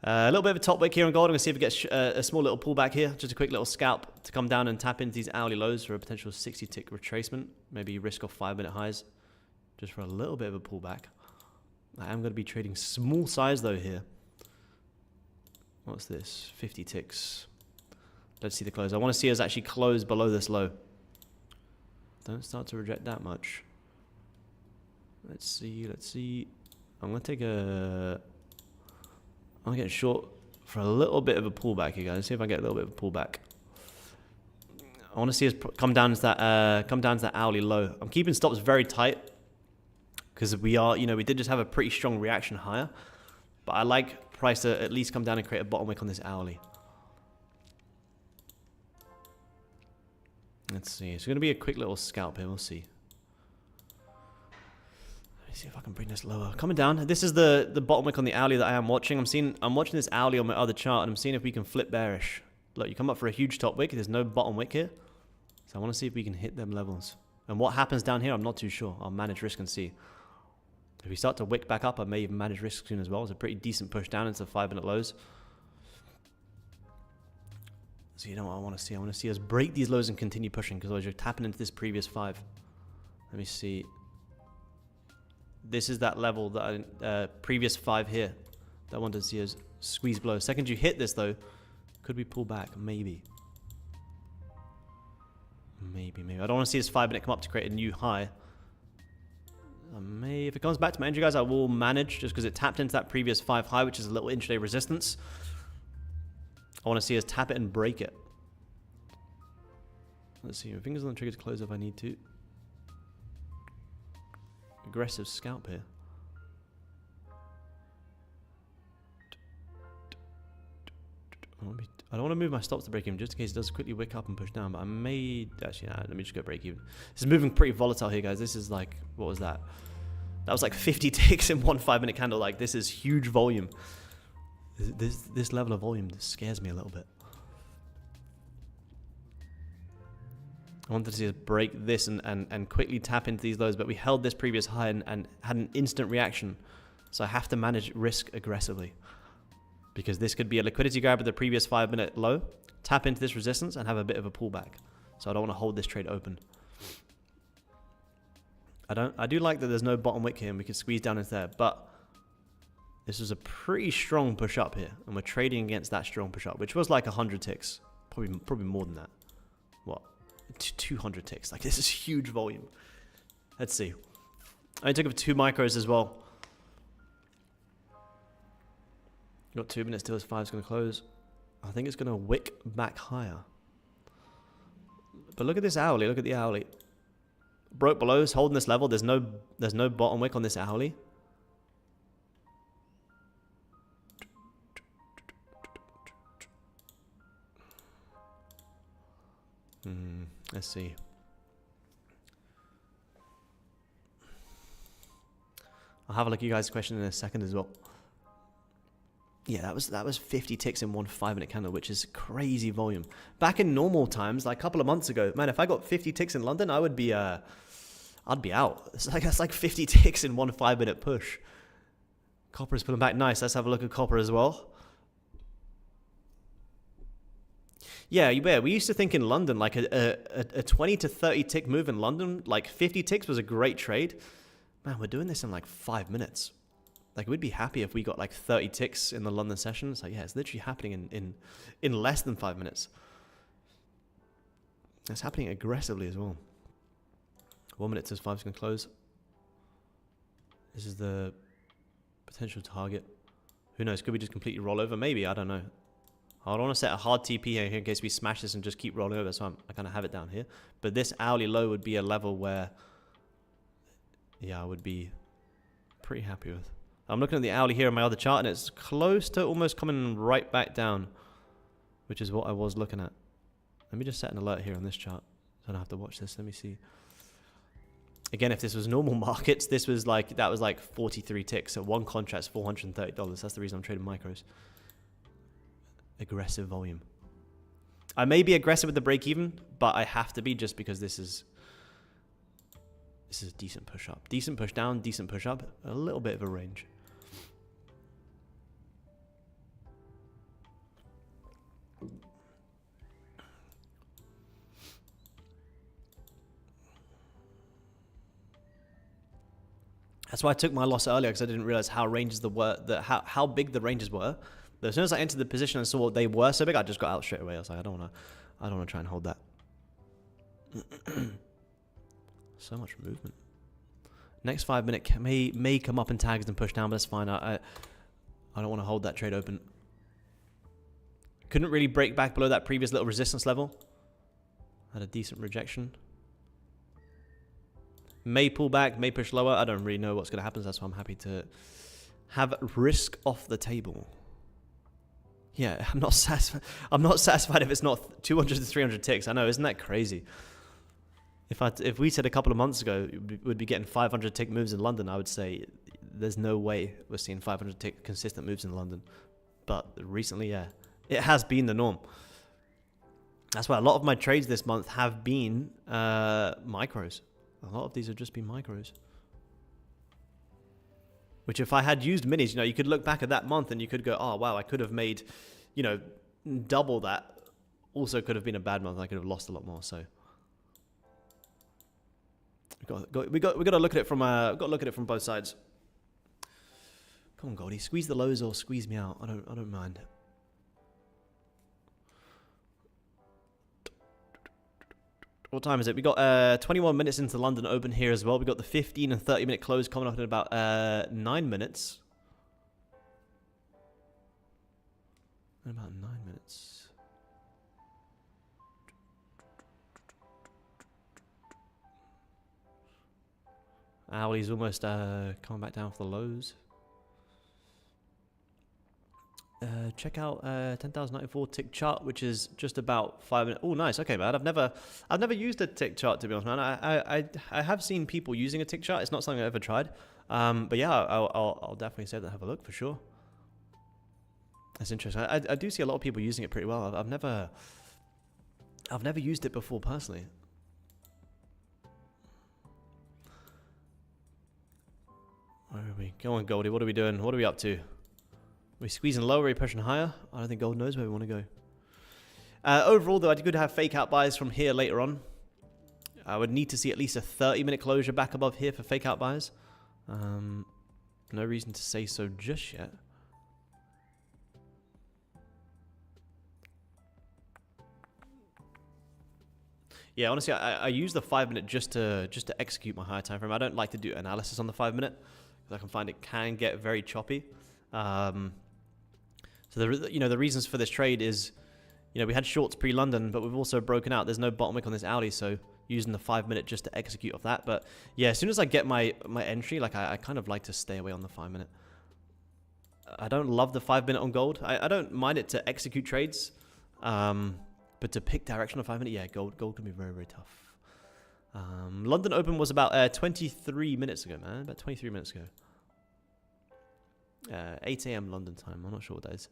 [SPEAKER 1] A little bit of a top wick here on gold. I'm going to see if we get a small little pullback here. Just a quick little scalp to come down and tap into these hourly lows for a potential 60-tick retracement. Maybe risk off 5-minute highs just for a little bit of a pullback. I am going to be trading small size though here. What's this? 50 ticks. Let's see the close. I want to see us actually close below this low. Don't start to reject that much. Let's see, let's see. I'm going to take a... I'm going to get short for a little bit of a pullback here, guys. Let's see if I get a little bit of a pullback. I want to see us come down to that hourly low. I'm keeping stops very tight because we are, you know, we did just have a pretty strong reaction higher. But I like price to at least come down and create a bottom wick on this hourly. Let's see. It's going to be a quick little scalp here. We'll see. Let me see if I can bring this lower. Coming down. This is the bottom wick on the hourly that I am watching. I'm watching this hourly on my other chart, and I'm seeing if we can flip bearish. Look, you come up for a huge top wick. There's no bottom wick here. So I want to see if we can hit them levels. And what happens down here, I'm not too sure. I'll manage risk and see. If we start to wick back up, I may even manage risk soon as well. It's a pretty decent push down into the 5-minute lows. So you know what I want to see? I want to see us break these lows and continue pushing, because otherwise you're tapping into this previous 5. Let me see. This is that level that previous 5 here that I wanted to see us squeeze below. Second you hit this though, could we pull back? Maybe. Maybe. I don't want to see this 5-minute come up to create a new high. If it comes back to my entry, guys, I will manage just because it tapped into that previous 5 high, which is a little intraday resistance. I want to see us tap it and break it. Let's see. My fingers on the trigger to close if I need to. Aggressive scalp here. I don't want to move my stops to break even just in case it does quickly wick up and push down, but I may actually, let me just go break even. This is moving pretty volatile here, guys. This is like, what was that? That was like 50 ticks in one 5-minute candle. Like, this is huge volume. This level of volume scares me a little bit. I wanted to see us break this and quickly tap into these lows, but we held this previous high and had an instant reaction. So I have to manage risk aggressively. Because this could be a liquidity grab at the previous 5-minute low, tap into this resistance and have a bit of a pullback. So I don't want to hold this trade open. I do like that there's no bottom wick here and we can squeeze down into there, but this was a pretty strong push up here, and we're trading against that strong push up, which was like 100 ticks, probably more than that. What? 200 ticks. Like, this is huge volume. Let's see. I took up 2 micros as well. Got 2 minutes till this 5 is going to close. I think it's going to wick back higher. But look at this hourly. Look at the hourly. Broke below, is holding this level. There's no bottom wick on this hourly. Let's see. I'll have a look at you guys' question in a second as well. Yeah, that was 50 ticks in one 5-minute candle, which is crazy volume. Back in normal times, like a couple of months ago, man, if I got 50 ticks in London, I would be I'd be out. That's like 50 ticks in one 5-minute push. Copper is pulling back nice. Let's have a look at copper as well. Yeah, we used to think in London, like a 20 to 30 tick move in London, like 50 ticks was a great trade. Man, we're doing this in like 5 minutes. Like, we'd be happy if we got like 30 ticks in the London session. It's like, yeah, it's literally happening in less than 5 minutes. It's happening aggressively as well. 1 minute till 5 is going to close. This is the potential target. Who knows? Could we just completely roll over? Maybe. I don't know. I don't want to set a hard TP here in case we smash this and just keep rolling over. So I kind of have it down here. But this hourly low would be a level where, yeah, I would be pretty happy with. I'm looking at the hourly here on my other chart, and it's close to almost coming right back down, which is what I was looking at. Let me just set an alert here on this chart, so I don't have to watch this. Let me see. Again, if this was normal markets, that was like 43 ticks. So one contract's $430. That's the reason I'm trading micros. Aggressive volume. I may be aggressive with the break even, but I have to be just because this is a decent push up. Decent push down, decent push up. A little bit of a range. That's why I took my loss earlier, because I didn't realize how ranges how big the ranges were. But as soon as I entered the position and saw they were so big, I just got out straight away. I was like, I don't want to try and hold that. So much movement. Next 5 minute may come up in tags and push down, but that's fine. I don't want to hold that trade open. Couldn't really break back below that previous little resistance level. Had a decent rejection. May pull back, may push lower. I don't really know what's going to happen. So that's why I'm happy to have risk off the table. Yeah, I'm not satisfied. I'm not satisfied if it's not 200 to 300 ticks. I know, isn't that crazy? If we said a couple of months ago we'd be getting 500 tick moves in London, I would say there's no way we're seeing 500 tick consistent moves in London. But recently, yeah, it has been the norm. That's why a lot of my trades this month have been micros. A lot of these have just been micros. Which if I had used minis, you could look back at that month and you could go, oh, wow, I could have made, double that. Also could have been a bad month. I could have lost a lot more, so... We got to look at it from both sides. Come on, Goldie, squeeze the lows or squeeze me out. I don't mind. What time is it? We got 21 minutes into London Open here as well. We got the 15 and 30 minute close coming up in about 9 minutes. In about 9 minutes. Owlie's almost coming back down for the lows. Check out 10,094 tick chart, which is just about 5 minutes. Oh, nice. Okay, man. I've never used a tick chart, to be honest, man. I have seen people using a tick chart. It's not something I've ever tried. But yeah, I'll definitely say that. Have a look for sure. That's interesting. I do see a lot of people using it pretty well. I've never used it before personally. Where are we? Go on, Goldie. What are we doing? What are we up to? Are we squeezing lower? Are we pushing higher? I don't think Gold knows where we want to go. Overall, though, I could have fake out buys from here later on. I would need to see at least a 30-minute closure back above here for fake out buys. No reason to say so just yet. Yeah, honestly, I use the 5 minute just to execute my higher time frame. I don't like to do analysis on the 5 minute because I can find it can get very choppy. So the reasons for this trade is, we had shorts pre-London, but we've also broken out. There's no bottom wick on this Audi, so using the 5 minute just to execute off that. But yeah, as soon as I get my entry, like I kind of like to stay away on the 5 minute. I don't love the 5 minute on gold. I don't mind it to execute trades. But to pick direction on 5 minute, yeah, gold can be very, very tough. London Open was about 23 minutes ago, man. About 23 minutes ago. 8 a.m. London time. I'm not sure what that is.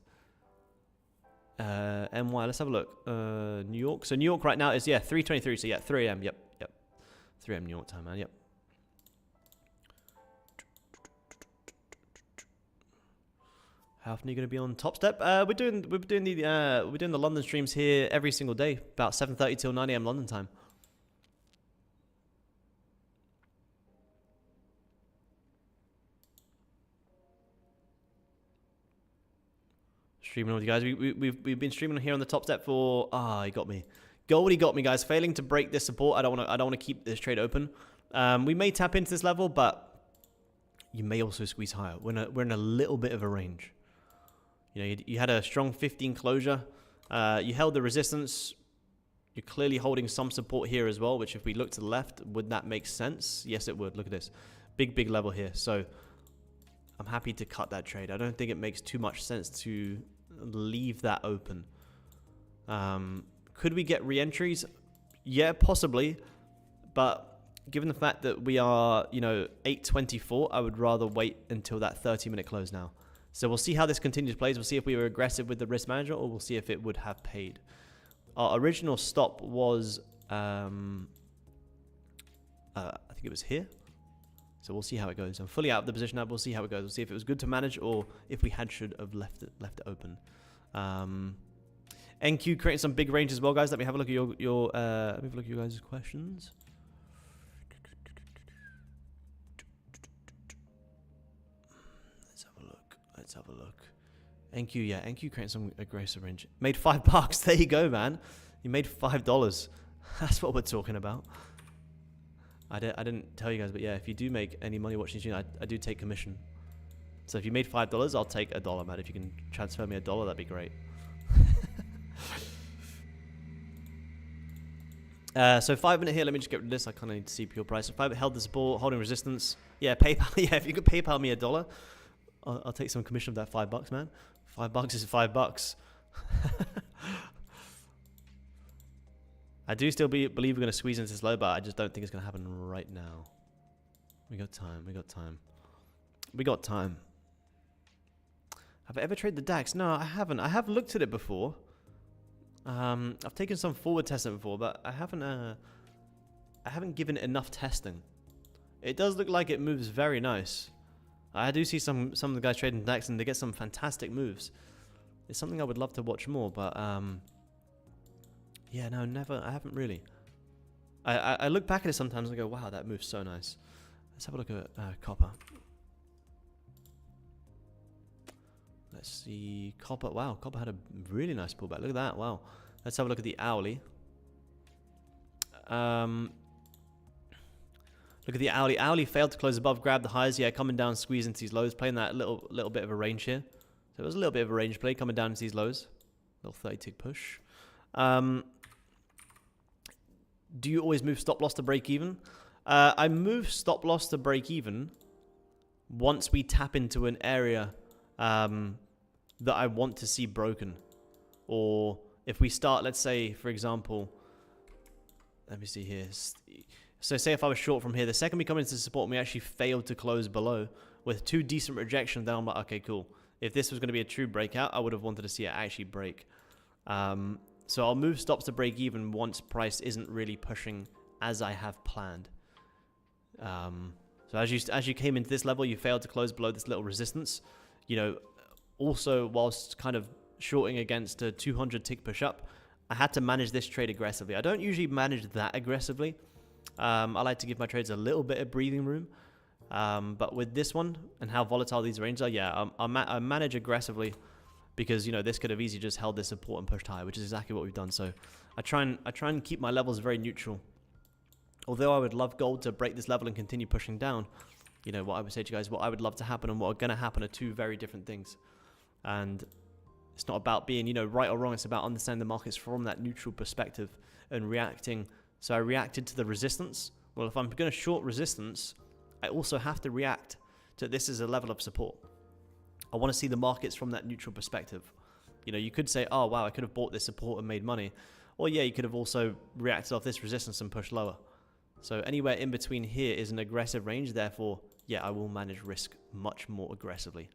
[SPEAKER 1] NY, let's have a look. New York. So New York right now is, 3:23. So yeah, 3 a.m. Yep. 3 a.m. New York time, man. Yep. How often are you going to be on Topstep? We're doing the London streams here every single day, about 7:30 till 9 a.m. London time. Streaming with you guys. We've been streaming here on the Topstep for he got me. Goldie got me, guys. Failing to break this support. I don't want to keep this trade open. We may tap into this level, but you may also squeeze higher. We're in a little bit of a range. You had a strong 15 closure. You held the resistance. You're clearly holding some support here as well, which if we look to the left, would that make sense? Yes, it would. Look at this. Big level here. So I'm happy to cut that trade. I don't think it makes too much sense to leave that open. Could we get re-entries? Yeah, possibly. But given the fact that we are, 8:24, I would rather wait until that 30-minute close now. So we'll see how this continues plays. We'll see if we were aggressive with the risk manager or we'll see if it would have paid. Our original stop was, I think it was here. So we'll see how it goes. I'm fully out of the position now, but we'll see how it goes. We'll see if it was good to manage or if we should have left it open. NQ creating some big range as well, guys. Let me have a look at your let me have a look at you guys' questions. Let's have a look. NQ, yeah, NQ creating some aggressive range. Made $5. There you go, man. You made $5. That's what we're talking about. I didn't tell you guys, but yeah, if you do make any money watching this stream, I do take commission. So if you made $5, I'll take $1, man. If you can transfer me $1, that'd be great. So 5 minute here. Let me just get rid of this. I kind of need to see pure price. So 5 held the support, holding resistance. Yeah, PayPal. Yeah, if you could PayPal me $1, I'll take some commission of that $5, man. $5 is $5. I do still believe we're going to squeeze into this low, but I just don't think it's going to happen right now. We got time. We got time. We got time. Have I ever traded the DAX? No, I haven't. I have looked at it before. I've taken some forward testing before, but I haven't given it enough testing. It does look like it moves very nice. I do see some of the guys trading DAX and they get some fantastic moves. It's something I would love to watch more, but yeah, no, never. I haven't really. I look back at it sometimes and I go, wow, that moves so nice. Let's have a look at copper. Let's see, copper. Wow, copper had a really nice pullback. Look at that. Wow. Let's have a look at the hourly. Look at the hourly. Hourly failed to close above, grab the highs. Yeah, coming down, squeeze into these lows, playing that little bit of a range here. So it was a little bit of a range play coming down into these lows. Little 30 tick push. Do you always move stop loss to break even? I move stop loss to break even once we tap into an area that I want to see broken. Or if we start, let's say, for example, let me see here. So say if I was short from here, the second we come into support and we actually failed to close below with 2 decent rejections, then I'm like, okay, cool. If this was going to be a true breakout, I would have wanted to see it actually break. So I'll move stops to break even once price isn't really pushing as I have planned. So as you came into this level, you failed to close below this little resistance. You know, also whilst kind of shorting against a 200 tick push up, I had to manage this trade aggressively. I don't usually manage that aggressively. I like to give my trades a little bit of breathing room. But with this one and how volatile these ranges are, yeah, I manage aggressively because, you know, this could have easily just held this support and pushed higher, which is exactly what we've done. So I try and keep my levels very neutral. Although I would love gold to break this level and continue pushing down, you know, what I would say to you guys, what I would love to happen and what are going to happen are 2 very different things. And it's not about being, you know, right or wrong. It's about understanding the markets from that neutral perspective and reacting. So I reacted to the resistance. Well, if I'm going to short resistance, I also have to react to this as a level of support. I want to see the markets from that neutral perspective. You know, you could say, oh, wow, I could have bought this support and made money. Or yeah, you could have also reacted off this resistance and pushed lower. So anywhere in between here is an aggressive range. Therefore, yeah, I will manage risk much more aggressively.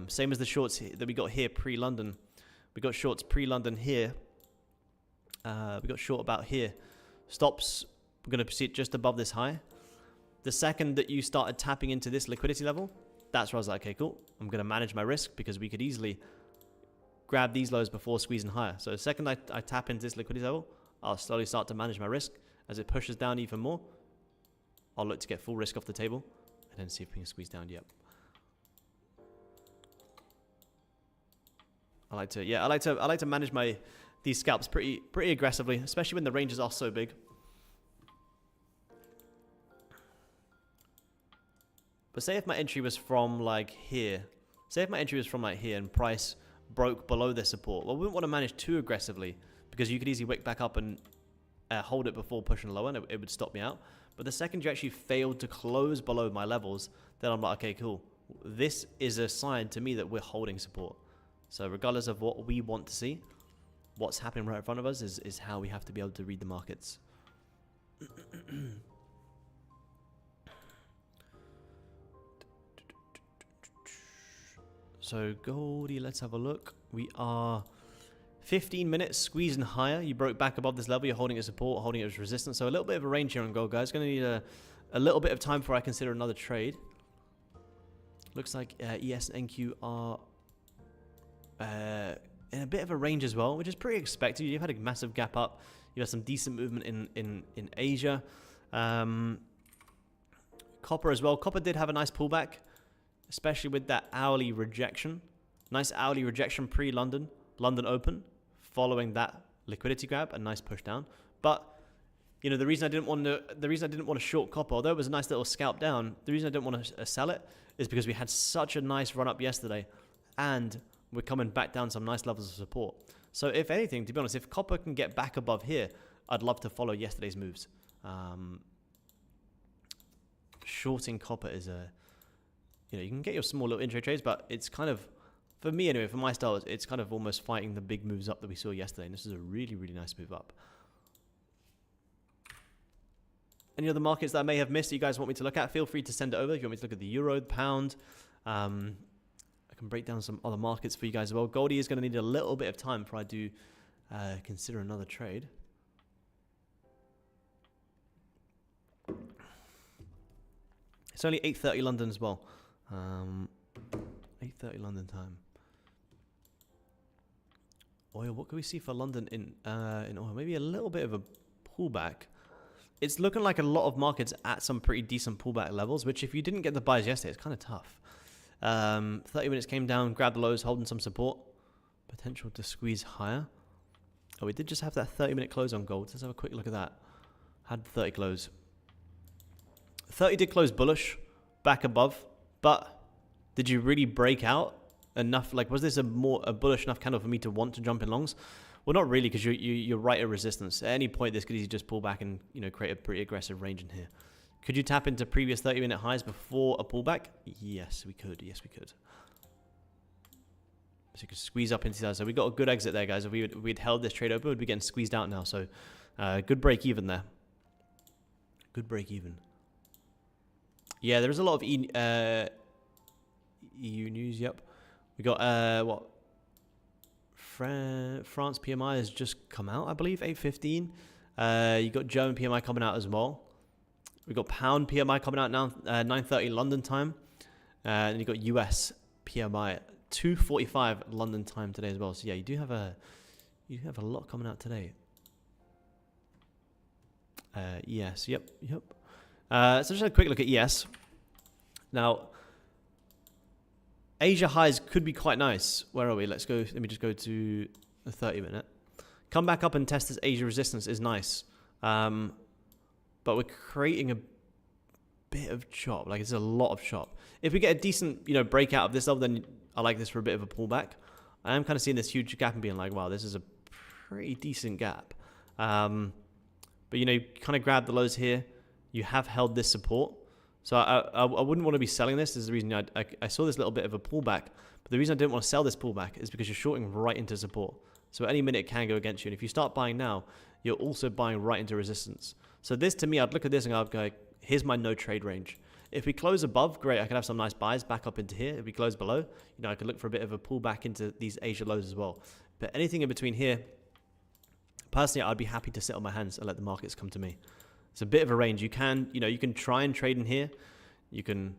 [SPEAKER 1] Same as the shorts that we got here pre-London. We got shorts pre-London here. We got short about here. Stops, we're going to proceed just above this high. The second that you started tapping into this liquidity level, that's where I was like, okay, cool. I'm going to manage my risk because we could easily grab these lows before squeezing higher. So the second I tap into this liquidity level, I'll slowly start to manage my risk. As it pushes down even more, I'll look to get full risk off the table and then see if we can squeeze down. Yep. I like to manage these scalps pretty aggressively, especially when the ranges are so big. But say if my entry was from like here, and price broke below their support, well, we wouldn't want to manage too aggressively because you could easily wick back up and hold it before pushing lower, and it would stop me out. But the second you actually failed to close below my levels, then I'm like, okay, cool. This is a sign to me that we're holding support. So regardless of what we want to see, what's happening right in front of us is how we have to be able to read the markets. So Goldie, let's have a look. We are 15 minutes squeezing higher. You broke back above this level. You're holding it as support, holding it as resistance. So a little bit of a range here on gold, guys. Going to need a little bit of time before I consider another trade. Looks like ES and NQ are in a bit of a range as well, which is pretty expected. You've had a massive gap up. You have some decent movement in Asia. Copper as well. Copper did have a nice pullback, especially with that hourly rejection. Nice hourly rejection pre-London, London open, following that liquidity grab, a nice push down. But you know, the reason I didn't want to short copper, although it was a nice little scalp down, the reason I didn't want to sell it is because we had such a nice run up yesterday, and we're coming back down some nice levels of support. So if anything, to be honest, if copper can get back above here, I'd love to follow yesterday's moves. Shorting copper is you know, you can get your small little intro trades, but it's kind of, for me anyway, for my style, it's kind of almost fighting the big moves up that we saw yesterday. And this is a really, really nice move up. Any other markets that I may have missed that you guys want me to look at, feel free to send it over. If you want me to look at the euro, the pound, I can break down some other markets for you guys as well. Goldie is going to need a little bit of time before I do consider another trade. It's only 8:30 London as well. 8:30 London time. Oil, what can we see for London in oil? Maybe a little bit of a pullback. It's looking like a lot of markets at some pretty decent pullback levels, which if you didn't get the buys yesterday, it's kind of tough. 30 minutes came down, grabbed the lows, holding some support. Potential to squeeze higher. Oh, we did just have that 30-minute close on gold. Let's have a quick look at that. Had 30 close. 30 did close bullish, back above, but did you really break out enough? Like, was this a bullish enough candle for me to want to jump in longs? Well, not really, because you're right at resistance. At any point, this could easily just pull back and, you know, create a pretty aggressive range in here. Could you tap into previous 30-minute highs before a pullback? Yes, we could. Yes, we could. So you could squeeze up into that. So we got a good exit there, guys. If we'd held this trade open, we'd be getting squeezed out now. So good break even there. Good break even. Yeah, there is a lot of EU news. Yep. We got what? France PMI has just come out, I believe, 8:15. You got German PMI coming out as well. We got Pound PMI coming out now, 9:30 London time, and you got US PMI 2:45 London time today as well. So yeah, you do have a lot coming out today. Yes, yep. So just a quick look at ES. Now, Asia highs could be quite nice. Where are we? Let's go. Let me just go to the 30-minute. Come back up and test this Asia resistance is nice. But we're creating a bit of chop. Like, it's a lot of chop. If we get a decent, you know, breakout of this level, then I like this for a bit of a pullback. I am kind of seeing this huge gap and being like, wow, this is a pretty decent gap. But, you know, you kind of grab the lows here. You have held this support. So I wouldn't want to be selling this. This is the reason I saw this little bit of a pullback. But the reason I didn't want to sell this pullback is because you're shorting right into support. So at any minute it can go against you. And if you start buying now, you're also buying right into resistance. So this, to me, I'd look at this and I'd go, here's my no trade range. If we close above, great. I could have some nice buys back up into here. If we close below, you know, I could look for a bit of a pullback into these Asia lows as well. But anything in between here, personally, I'd be happy to sit on my hands and let the markets come to me. It's a bit of a range. You can, you know, you can try and trade in here. You can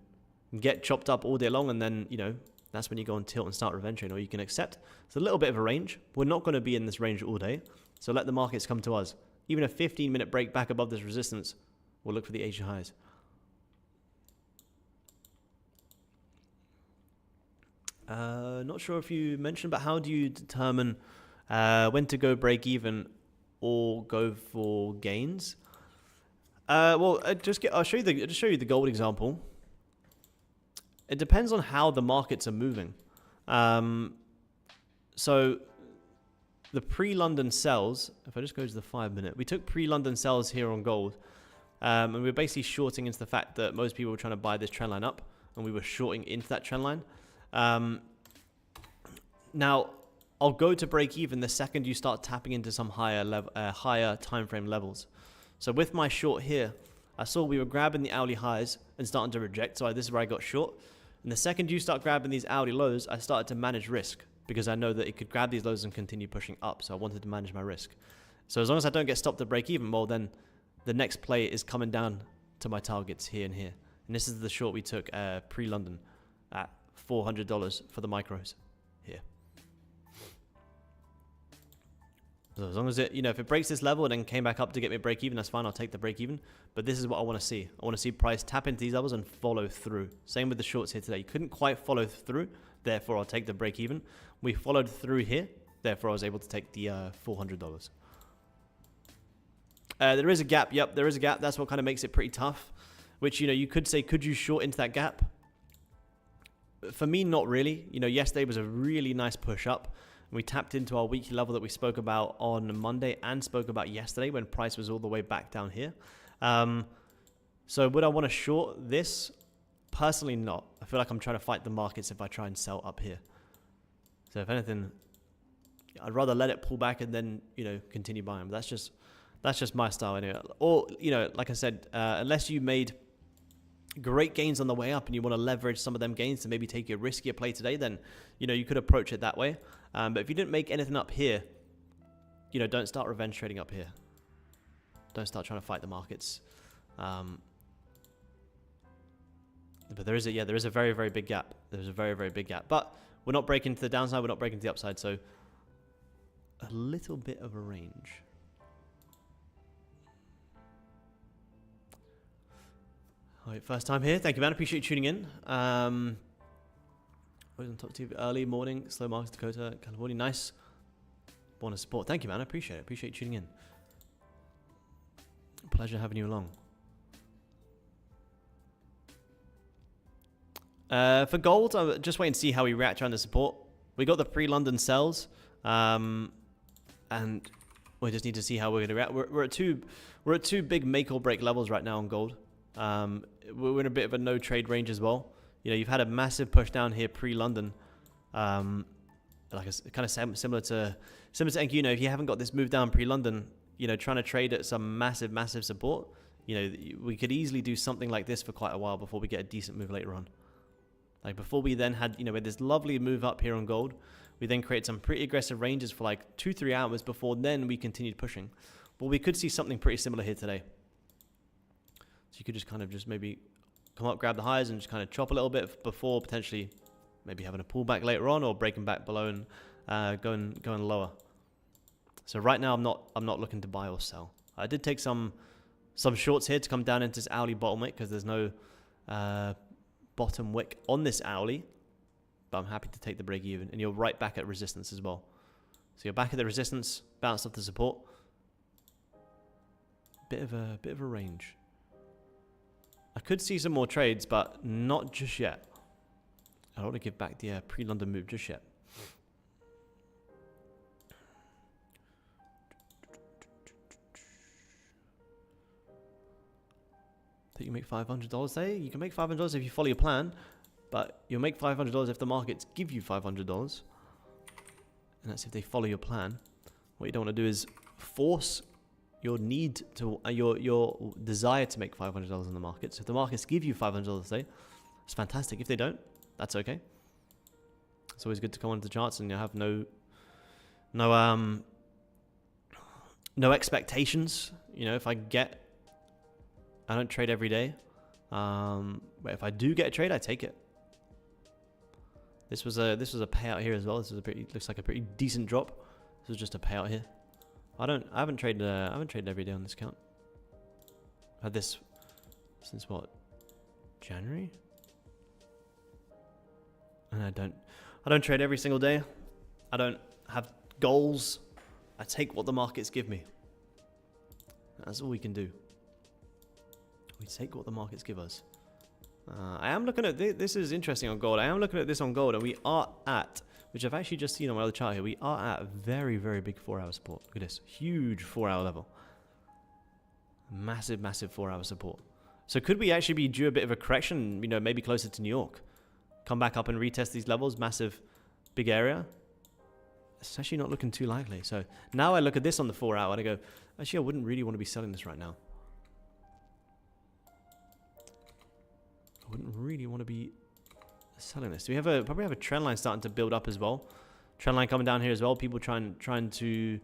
[SPEAKER 1] get chopped up all day long, and then, you know, that's when you go on tilt and start revenge trading, or you can accept. It's a little bit of a range. We're not going to be in this range all day, so let the markets come to us. Even a 15-minute break back above this resistance, we'll look for the Asia highs. Not sure if you mentioned, but how do you determine when to go break even or go for gains? Well, I'll show you the gold example. It depends on how the markets are moving. So the pre-London sells, if I just go to the 5-minute, we took pre-London sells here on gold, and we were basically shorting into the fact that most people were trying to buy this trend line up, and we were shorting into that trend line. Now, I'll go to break even the second you start tapping into some higher time frame levels. So with my short here, I saw we were grabbing the hourly highs and starting to reject. So this is where I got short. And the second you start grabbing these hourly lows, I started to manage risk because I know that it could grab these lows and continue pushing up. So I wanted to manage my risk. So as long as I don't get stopped at break even, well, then the next play is coming down to my targets here and here. And this is the short we took pre-London at $400 for the micros here. So as long as it, you know, if it breaks this level and then came back up to get me a break even, that's fine. I'll take the break even. But this is what I want to see. I want to see price tap into these levels and follow through. Same with the shorts here today. You couldn't quite follow through. therefore I'll take the break even. We followed through here, therefore I was able to take the $400. There is a gap. Yep, there is a gap. That's what kind of makes it pretty tough. Which, you know, you could say, could you short into that gap? For me, not really. You know, yesterday was a really nice push up. We tapped into our weekly level that we spoke about on Monday and spoke about yesterday when price was all the way back down here. So would I want to short this? Personally, not. I feel like I'm trying to fight the markets if I try and sell up here. So if anything, I'd rather let it pull back and then, you know, continue buying. But that's just my style anyway. Or, you know, like I said, unless you made great gains on the way up and you want to leverage some of them gains to maybe take a riskier play today, then, you know, you could approach it that way. But if you didn't make anything up here, you know, don't start revenge trading up here. Don't start trying to fight the markets. But there is a very, very big gap. There's a very, very big gap. But we're not breaking to the downside. We're not breaking to the upside. So a little bit of a range. All right, first time here. Thank you, man. Appreciate you tuning in. Was on TopstepTV early morning, slow markets, Dakota, California. Nice. Bonus support. Thank you, man. I appreciate it. Appreciate you tuning in. Pleasure having you along. For gold, I'll just wait and see how we react around the support. We got the pre-London sells, and we just need to see how we're going to react. We're at two big make or break levels right now on gold. We're in a bit of a no trade range as well. You know, you've had a massive push down here pre-London, like kind of similar to NQ. You know, if you haven't got this move down pre-London, you know, trying to trade at some massive support, you know, we could easily do something like this for quite a while before we get a decent move later on. Like before we then had, you know, with this lovely move up here on gold, we then created some pretty aggressive ranges for like 2-3 hours before then we continued pushing. But we could see something pretty similar here today. So you could just kind of just maybe come up, grab the highs and just kind of chop a little bit before potentially maybe having a pullback later on or breaking back below and going lower. So right now I'm not looking to buy or sell. I did take some shorts here to come down into this hourly bottom wick because there's no bottom wick on this hourly, but I'm happy to take the break even, and you're right back at resistance as well. So you're back at the resistance, bounced off the support. Bit of a range. I could see some more trades, but not just yet. I don't want to give back the pre-London move just yet. That you make $500 there. You can make $500 if you follow your plan, but you'll make $500 if the markets give you $500, and that's if they follow your plan. What you don't want to do is force your need to your desire to make $500 in the market. So if the markets give you $500 today, it's fantastic. If they don't, that's okay. It's always good to come onto the charts and you have no expectations. You know, if I don't trade every day, but if I do get a trade, I take it. This was a payout here as well. This is looks like a pretty decent drop. This was just a payout here. I haven't traded every day on this account. I've had this since what, January? And I don't trade every single day. I don't have goals. I take what the markets give me. That's all we can do. We take what the markets give us. I am looking at this is interesting on gold. I am looking at this on gold, and we are at, which I've actually just seen on my other chart here, we are at a very, very big 4-hour support. Look at this, huge 4-hour level. Massive 4-hour support. So could we actually be due a bit of a correction, you know, maybe closer to New York? Come back up and retest these levels, massive, big area. It's actually not looking too likely. So now I look at this on the 4-hour and I go, actually, I wouldn't really want to be selling this right now. I wouldn't really want to be selling this. We probably have a trend line starting to build up as well. Trend line coming down here as well. People trying to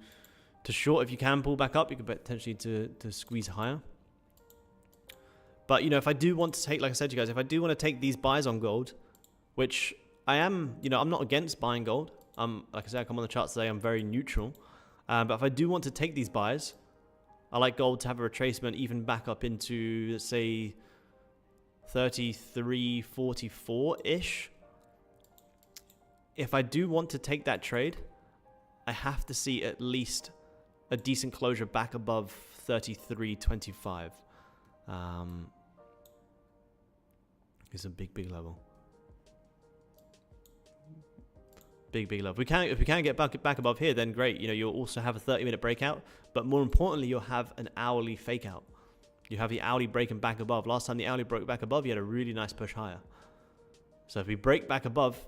[SPEAKER 1] short. If you can pull back up, you could potentially to squeeze higher. But you know, if I do want to take, like I said to you guys, if I do want to take these buys on gold, which I am, you know, I'm not against buying gold. Like I said, I come on the charts today, I'm very neutral. But if I do want to take these buys, I like gold to have a retracement even back up into, let's say, 33.44-ish. if I do want to take that trade, I have to see at least a decent closure back above 33.25. It's a big level. Big level. If we can get back above here, then great. You know, you'll also have a 30-minute breakout, but more importantly, you'll have an hourly fake out. You have the hourly breaking back above. Last time the hourly broke back above, you had a really nice push higher. So if we break back above,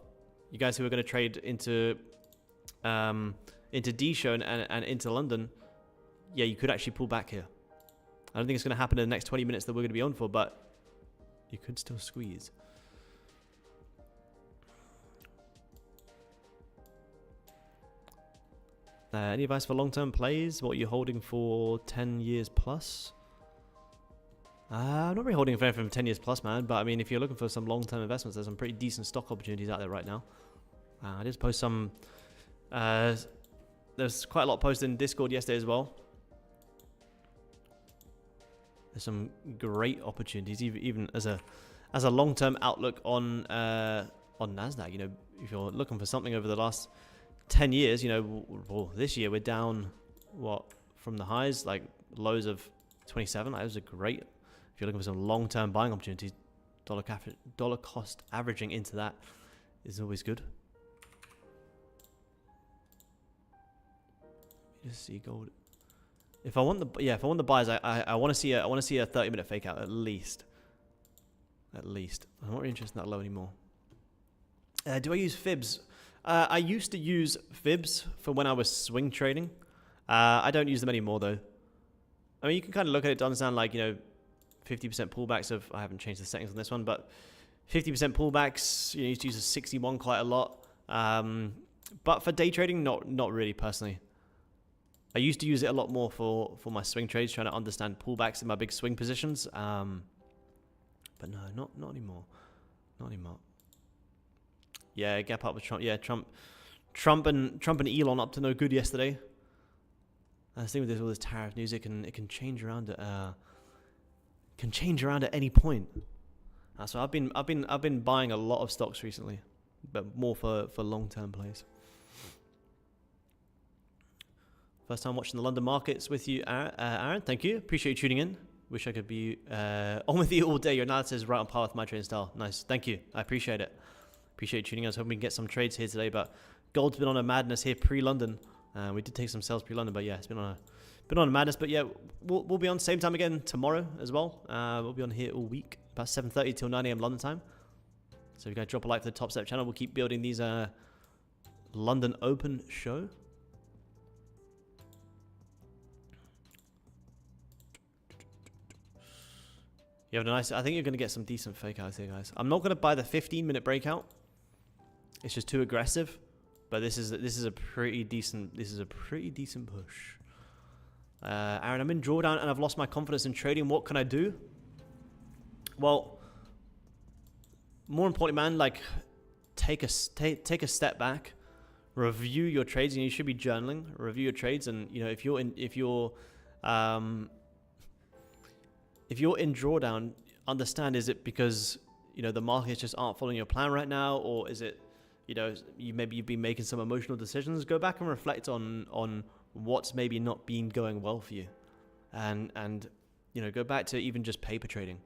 [SPEAKER 1] you guys who are going to trade into D-Show and into London, yeah, you could actually pull back here. I don't think it's going to happen in the next 20 minutes that we're going to be on for, but you could still squeeze. Any advice for long-term plays? What are you holding for 10 years plus? I'm not really holding for anything from 10 years plus, man. But I mean, if you're looking for some long-term investments, there's some pretty decent stock opportunities out there right now. I did post some. There's quite a lot posted in Discord yesterday as well. There's some great opportunities, even as a long-term outlook on NASDAQ. You know, if you're looking for something over the last 10 years, you know, well, this year we're down what from the highs, like lows of 27. Those are great. If you're looking for some long-term buying opportunities, dollar cost averaging into that is always good. Let me just see gold. If I want the buys, I want to see a 30-minute fake out at least. I'm not really interested in that low anymore. Do I use fibs? I used to use fibs for when I was swing trading. I don't use them anymore though. I mean, you can kind of look at it to understand, like, you know, 50% pullbacks of, I haven't changed the settings on this one, but 50% pullbacks, you used to use a 61 quite a lot. But for day trading, not really personally. I used to use it a lot more for my swing trades, trying to understand pullbacks in my big swing positions. But no, not anymore. Not anymore. Yeah, gap up with Trump. Yeah, Trump and Elon up to no good yesterday. I think with all this tariff news, it can change around at any point. So I've been buying a lot of stocks recently, but more for long-term plays. First time watching the London markets with you, Aaron. Thank you. Appreciate you tuning in. Wish I could be on with you all day. Your analysis is right on par with my trading style. Nice. Thank you. I appreciate it. Appreciate you tuning in. I was hoping we can get some trades here today, but gold's been on a madness here pre-London. We did take some sales pre-London, but yeah, it's been on a madness. But yeah, we'll be on same time again tomorrow as well. We'll be on here all week, about 7:30 till 9 a.m. London time. So if you guys drop a like for the Topstep channel, we'll keep building these London Open show. You have a nice. I think you're going to get some decent fake outs here, guys. I'm not going to buy the 15-minute breakout. It's just too aggressive. But this is a pretty decent. This is a pretty decent push. Aaron, I'm in drawdown and I've lost my confidence in trading. What can I do? Well, more importantly, man, like take a step back, review your trades, and you should be journaling. Review your trades, and you know if you're in drawdown, understand, is it because you know the markets just aren't following your plan right now, or is it, you know, you've been making some emotional decisions? Go back and reflect on what's maybe not been going well for you, and you know, go back to even just paper trading.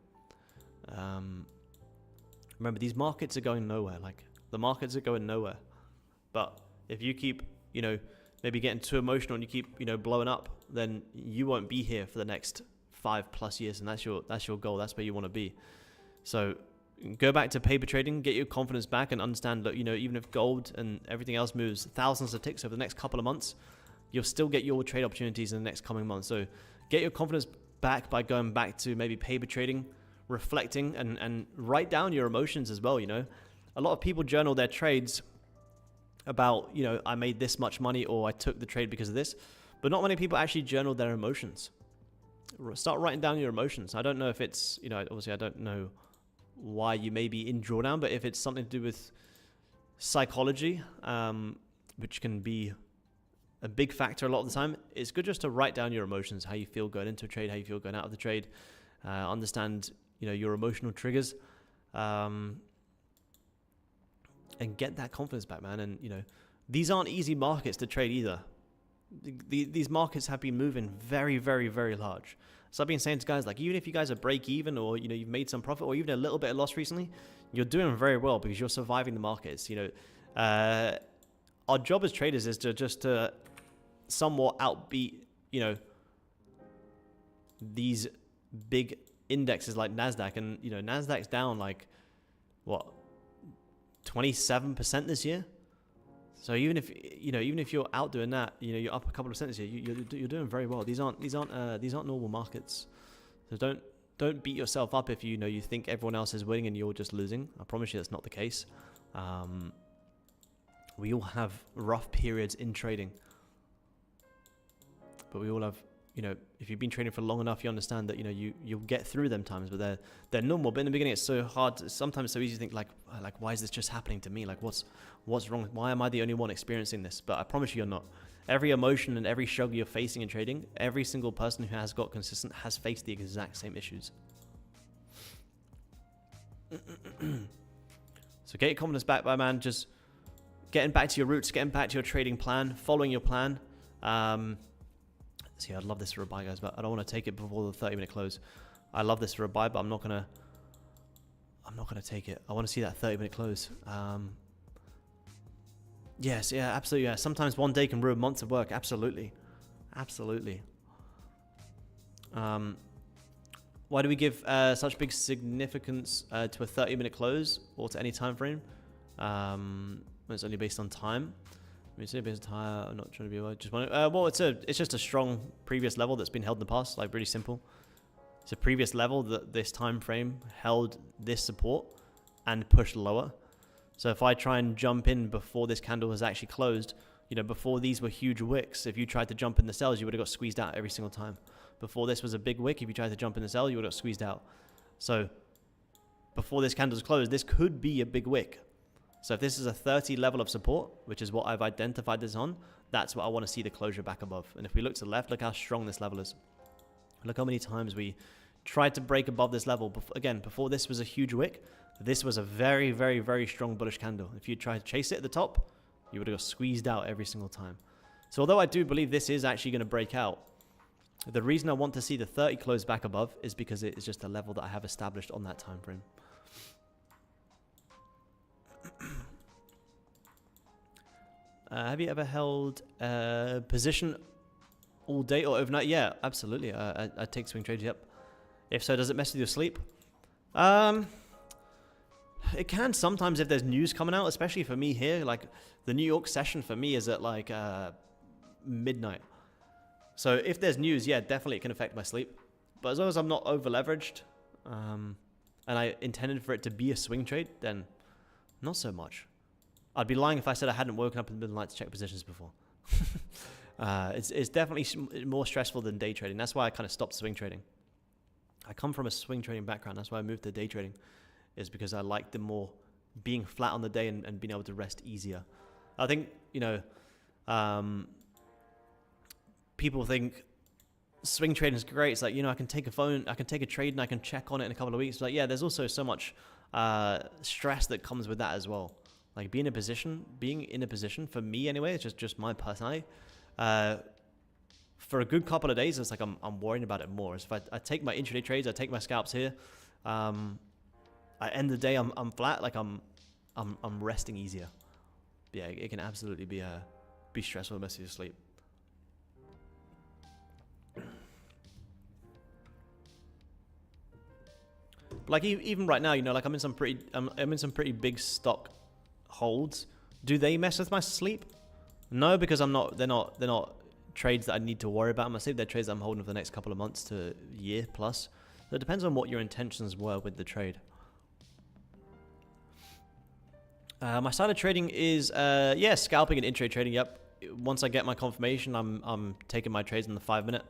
[SPEAKER 1] Remember, these markets are going nowhere. Like, the markets are going nowhere. But if you keep, you know, maybe getting too emotional and you keep, you know, blowing up, then you won't be here for the next 5+ years, and that's your goal. That's where you want to be. So go back to paper trading, get your confidence back, and understand that, you know, even if gold and everything else moves thousands of ticks over the next couple of months, you'll still get your trade opportunities in the next coming months. So get your confidence back by going back to maybe paper trading, reflecting, and write down your emotions as well. You know, a lot of people journal their trades about, you know, I made this much money, or I took the trade because of this, but not many people actually journal their emotions. Start writing down your emotions. I don't know if it's, you know, obviously I don't know why you may be in drawdown, but if it's something to do with psychology, which can be a big factor a lot of the time, it's good just to write down your emotions, how you feel going into a trade, how you feel going out of the trade, understand, you know, your emotional triggers, and and get that confidence back, man. And, you know, these aren't easy markets to trade either. These markets have been moving very, very, very large. So I've been saying to guys, like, even if you guys are break even, or, you know, you've made some profit, or even a little bit of loss recently, you're doing very well because you're surviving the markets. You know, our job as traders is to just to somewhat outbeat, you know, these big indexes like NASDAQ. And, you know, NASDAQ's down like, what, 27% this year? So even if, you know, even if you're out doing that, you know, you're up a couple of percent this year, you're doing very well. These aren't normal markets. So don't beat yourself up if you know you think everyone else is winning and you're just losing. I promise you that's not the case. We all have rough periods in trading, but we all have, you know, if you've been trading for long enough, you understand that, you know, you'll get through them times, but they're normal. But in the beginning, it's so hard. Sometimes it's so easy to think like, why is this just happening to me? Like, what's wrong? Why am I the only one experiencing this? But I promise you, you're not. Every emotion and every struggle you're facing in trading, every single person who has got consistent has faced the exact same issues. So get your confidence back, my man. Just getting back to your roots, getting back to your trading plan, following your plan. See, I'd love this for a buy, guys, but I don't want to take it before the 30-minute close. I love this for a buy, but I'm not gonna take it. I want to see that 30-minute close. Yes, yeah, absolutely. Yeah. Sometimes one day can ruin months of work. Absolutely, absolutely. Why do we give such big significance to a 30-minute close or to any time frame? It's only based on time. I mean, it's only based on time. I'm not trying to be just one. Well, it's just a strong previous level that's been held in the past. Like, really simple. It's a previous level that this time frame held this support and pushed lower. So if I try and jump in before this candle has actually closed, you know, before these were huge wicks, if you tried to jump in the sells, you would have got squeezed out every single time. Before this was a big wick, if you tried to jump in the sell, you would have got squeezed out. So before this candle's closed, this could be a big wick. So if this is a 30 level of support, which is what I've identified this on, that's what I want to see the closure back above. And if we look to the left, look how strong this level is. Look how many times we tried to break above this level. Again, before this was a huge wick, this was a very, very, very strong bullish candle. If you tried to chase it at the top, you would have got squeezed out every single time. So although I do believe this is actually going to break out, the reason I want to see the 30 close back above is because it is just a level that I have established on that time frame. Have you ever held a position all day or overnight? Yeah, absolutely. I take swing trades, yep. If so, does it mess with your sleep? It can sometimes if there's news coming out, especially for me here. Like, the New York session for me is at like midnight. So if there's news, yeah, definitely it can affect my sleep. But as long as I'm not over leveraged, and I intended for it to be a swing trade, then not so much. I'd be lying if I said I hadn't woken up in the middle of the night to check positions before. It's definitely more stressful than day trading. That's why I kind of stopped swing trading. I come from a swing trading background. That's why I moved to day trading, is because I like the more being flat on the day and being able to rest easier. I think, you know, people think swing trading is great. It's like, you know, I can take a trade and I can check on it in a couple of weeks. But yeah, there's also so much stress that comes with that as well. Like being in a position for me anyway, it's just my personality. For a good couple of days, it's like I'm worrying about it more. So if I take my intraday trades, I take my scalps here. I end the day, I'm flat, like I'm resting easier. Yeah, it can absolutely be stressful and mess with your sleep. Like even right now, you know, like I'm in some pretty big stock holds. Do they mess with my sleep? No, because they're not trades that I need to worry about in my sleep. They're trades that I'm holding for the next couple of months to a year plus. So it depends on what your intentions were with the trade. My style of trading is yeah, scalping and intraday trading. Yep. Once I get my confirmation, I'm taking my trades in the 5-minute.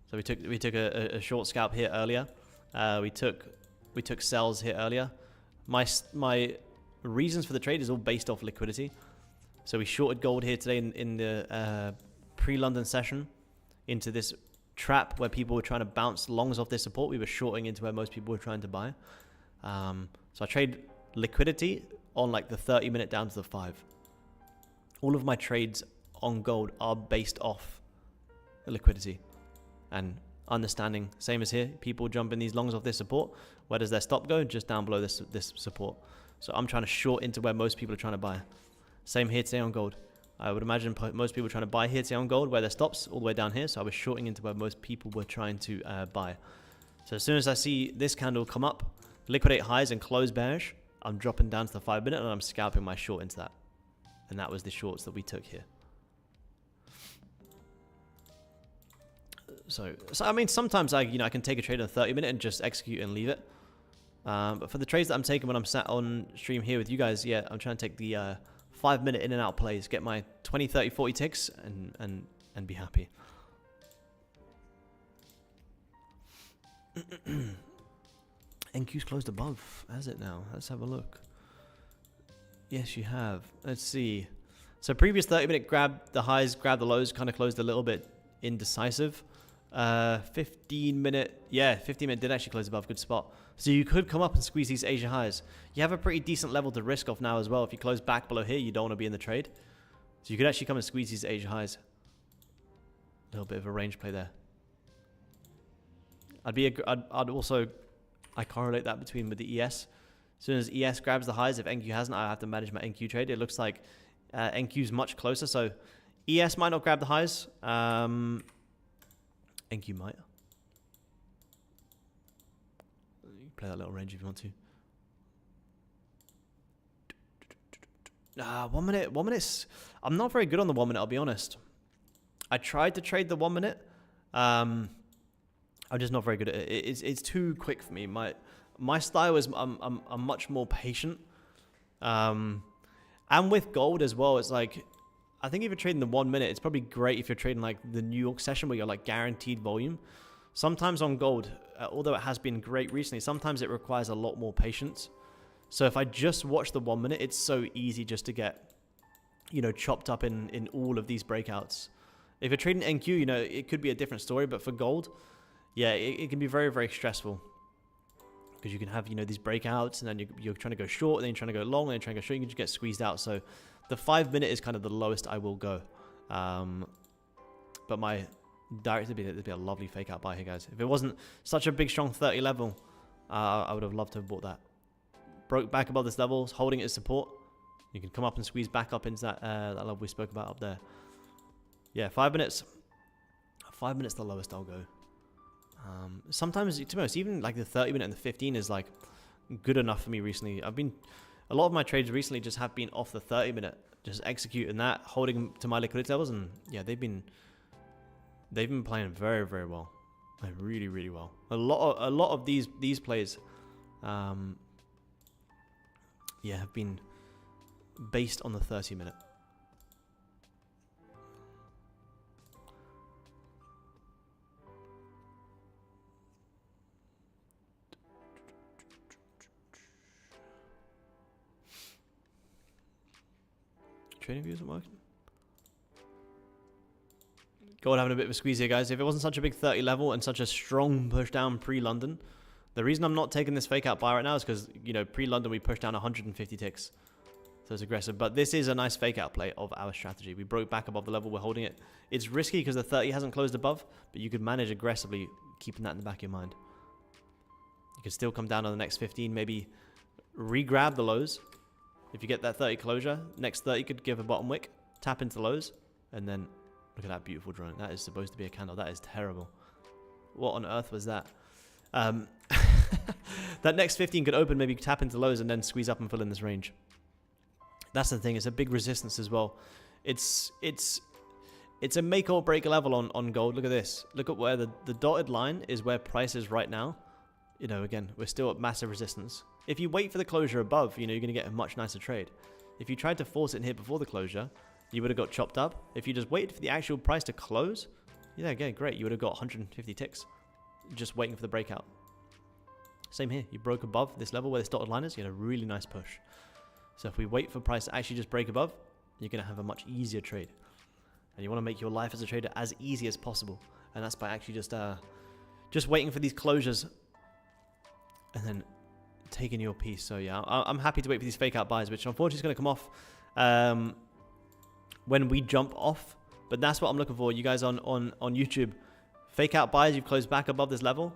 [SPEAKER 1] So we took a short scalp here earlier. We took sells here earlier. My reasons for the trade is all based off liquidity. So we shorted gold here today in the pre-London session into this trap where people were trying to bounce longs off their support. We were shorting into where most people were trying to buy. So I trade liquidity on like the 30-minute down to the 5. All of my trades on gold are based off the liquidity and understanding. Same as here, people jump in these longs off this support. Where does their stop go? Just down below this support. So I'm trying to short into where most people are trying to buy. Same here today on gold. I would imagine most people are trying to buy here today on gold where their stops all the way down here. So I was shorting into where most people were trying to buy. So as soon as I see this candle come up, liquidate highs and close bearish, I'm dropping down to the 5-minute and I'm scalping my short into that. And that was the shorts that we took here. So I mean, sometimes I can take a trade on a 30-minute and just execute and leave it. But for the trades that I'm taking when I'm sat on stream here with you guys, yeah, I'm trying to take the 5-minute in and out plays, get my 20, 30, 40 ticks and be happy. NQ's closed above, has it now? Let's have a look. Yes, you have. Let's see. So previous 30-minute grab the highs, grab the lows, kind of closed a little bit indecisive. 15-minute, yeah, 15-minute did actually close above, good spot. So you could come up and squeeze these Asia highs. You have a pretty decent level to risk off now as well. If you close back below here, you don't want to be in the trade. So you could actually come and squeeze these Asia highs. A little bit of a range play there. I correlate that between with the ES. As soon as ES grabs the highs, if NQ hasn't, I have to manage my NQ trade. It looks like NQ's much closer, so ES might not grab the highs. NQ might. You can play that little range if you want to. 1 minute. 1 minute. I'm not very good on the 1 minute, I'll be honest. I tried to trade the 1 minute. I'm just not very good at it. It's too quick for me. My style is I'm much more patient. And with gold as well, it's like, I think if you're trading the 1 minute, it's probably great if you're trading like the New York session where you're like guaranteed volume. Sometimes on gold, although it has been great recently, sometimes it requires a lot more patience. So if I just watch the 1 minute, it's so easy just to get, chopped up in all of these breakouts. If you're trading NQ, it could be a different story, but for gold, yeah, it can be very, very stressful. Because you can have, these breakouts, and then you're trying to go short, and then you're trying to go long, and then you're trying to go short, you can just get squeezed out. So the 5 minute is kind of the lowest I will go. But my direct would be a lovely fake out buy here, guys. If it wasn't such a big, strong 30 level, I would have loved to have bought that. Broke back above this level, holding it as support. You can come up and squeeze back up into that level we spoke about up there. Yeah, 5 minutes. 5 minutes the lowest I'll go. Sometimes, to be honest, even like the 30-minute and the 15 is like good enough for me recently. A lot of my trades recently just have been off the 30-minute, just executing that, holding to my liquidity levels, and yeah, they've been playing very, very well, like really, really well. A lot of these plays, yeah, have been based on the 30-minute. Trading view isn't working. Gold having a bit of a squeeze here, guys. If it wasn't such a big 30 level and such a strong push down pre-London, the reason I'm not taking this fake out buy right now is because, pre-London we pushed down 150 ticks. So it's aggressive. But this is a nice fake out play of our strategy. We broke back above the level. We're holding it. It's risky because the 30 hasn't closed above, but you could manage aggressively keeping that in the back of your mind. You could still come down on the next 15, maybe re-grab the lows. If you get that 30 closure, next 30 could give a bottom wick, tap into lows, and then look at that beautiful drone. That is supposed to be a candle. That is terrible. What on earth was that? That next 15 could open, maybe tap into lows, and then squeeze up and fill in this range. That's the thing. It's a big resistance as well. It's a make or break level on gold. Look at this. Look at where the dotted line is where price is right now. Again, we're still at massive resistance. If you wait for the closure above, you're going to get a much nicer trade. If you tried to force it in here before the closure, you would have got chopped up. If you just waited for the actual price to close, yeah, again, great. You would have got 150 ticks just waiting for the breakout. Same here. You broke above this level where this dotted line is. You had a really nice push. So if we wait for price to actually just break above, you're going to have a much easier trade. And you want to make your life as a trader as easy as possible. And that's by actually just waiting for these closures and then taking your piece. So yeah, I'm happy to wait for these fake out buys, which unfortunately is going to come off when we jump off. But that's what I'm looking for. You guys on YouTube, fake out buys, you've closed back above this level.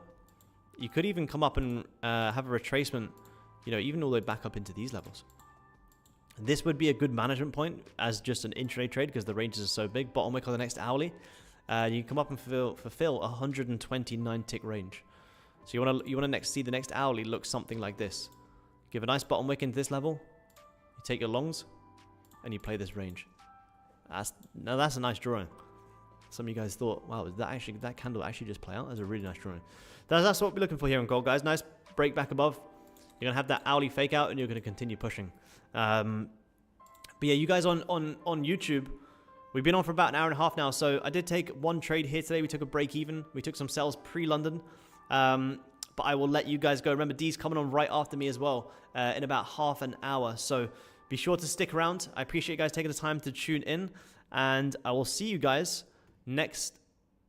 [SPEAKER 1] You could even come up and have a retracement, you know, even all the way back up into these levels. This would be a good management point as just an intraday trade because the ranges are so big. Bottom wick on the next hourly, you can come up and fulfill a 129 tick range. So you want to next see the next hourly look something like this. Give a nice bottom wick into this level. You take your longs, and you play this range. Now that's a nice drawing. Some of you guys thought, wow, that candle actually just play out? That's a really nice drawing. That's what we're looking for here in gold, guys. Nice break back above. You're gonna have that hourly fake out, and you're gonna continue pushing. But yeah, you guys on YouTube, we've been on for about an hour and a half now. So I did take one trade here today. We took a break even. We took some sells pre-London. But I will let you guys go. Remember, D's coming on right after me as well in about half an hour. So be sure to stick around. I appreciate you guys taking the time to tune in. And I will see you guys next,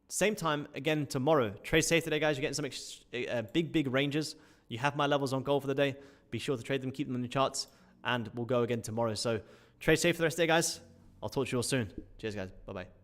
[SPEAKER 1] same time again tomorrow. Trade safe today, guys. You're getting some big ranges. You have my levels on gold for the day. Be sure to trade them, keep them in the charts. And we'll go again tomorrow. So trade safe for the rest of the day, guys. I'll talk to you all soon. Cheers, guys. Bye-bye.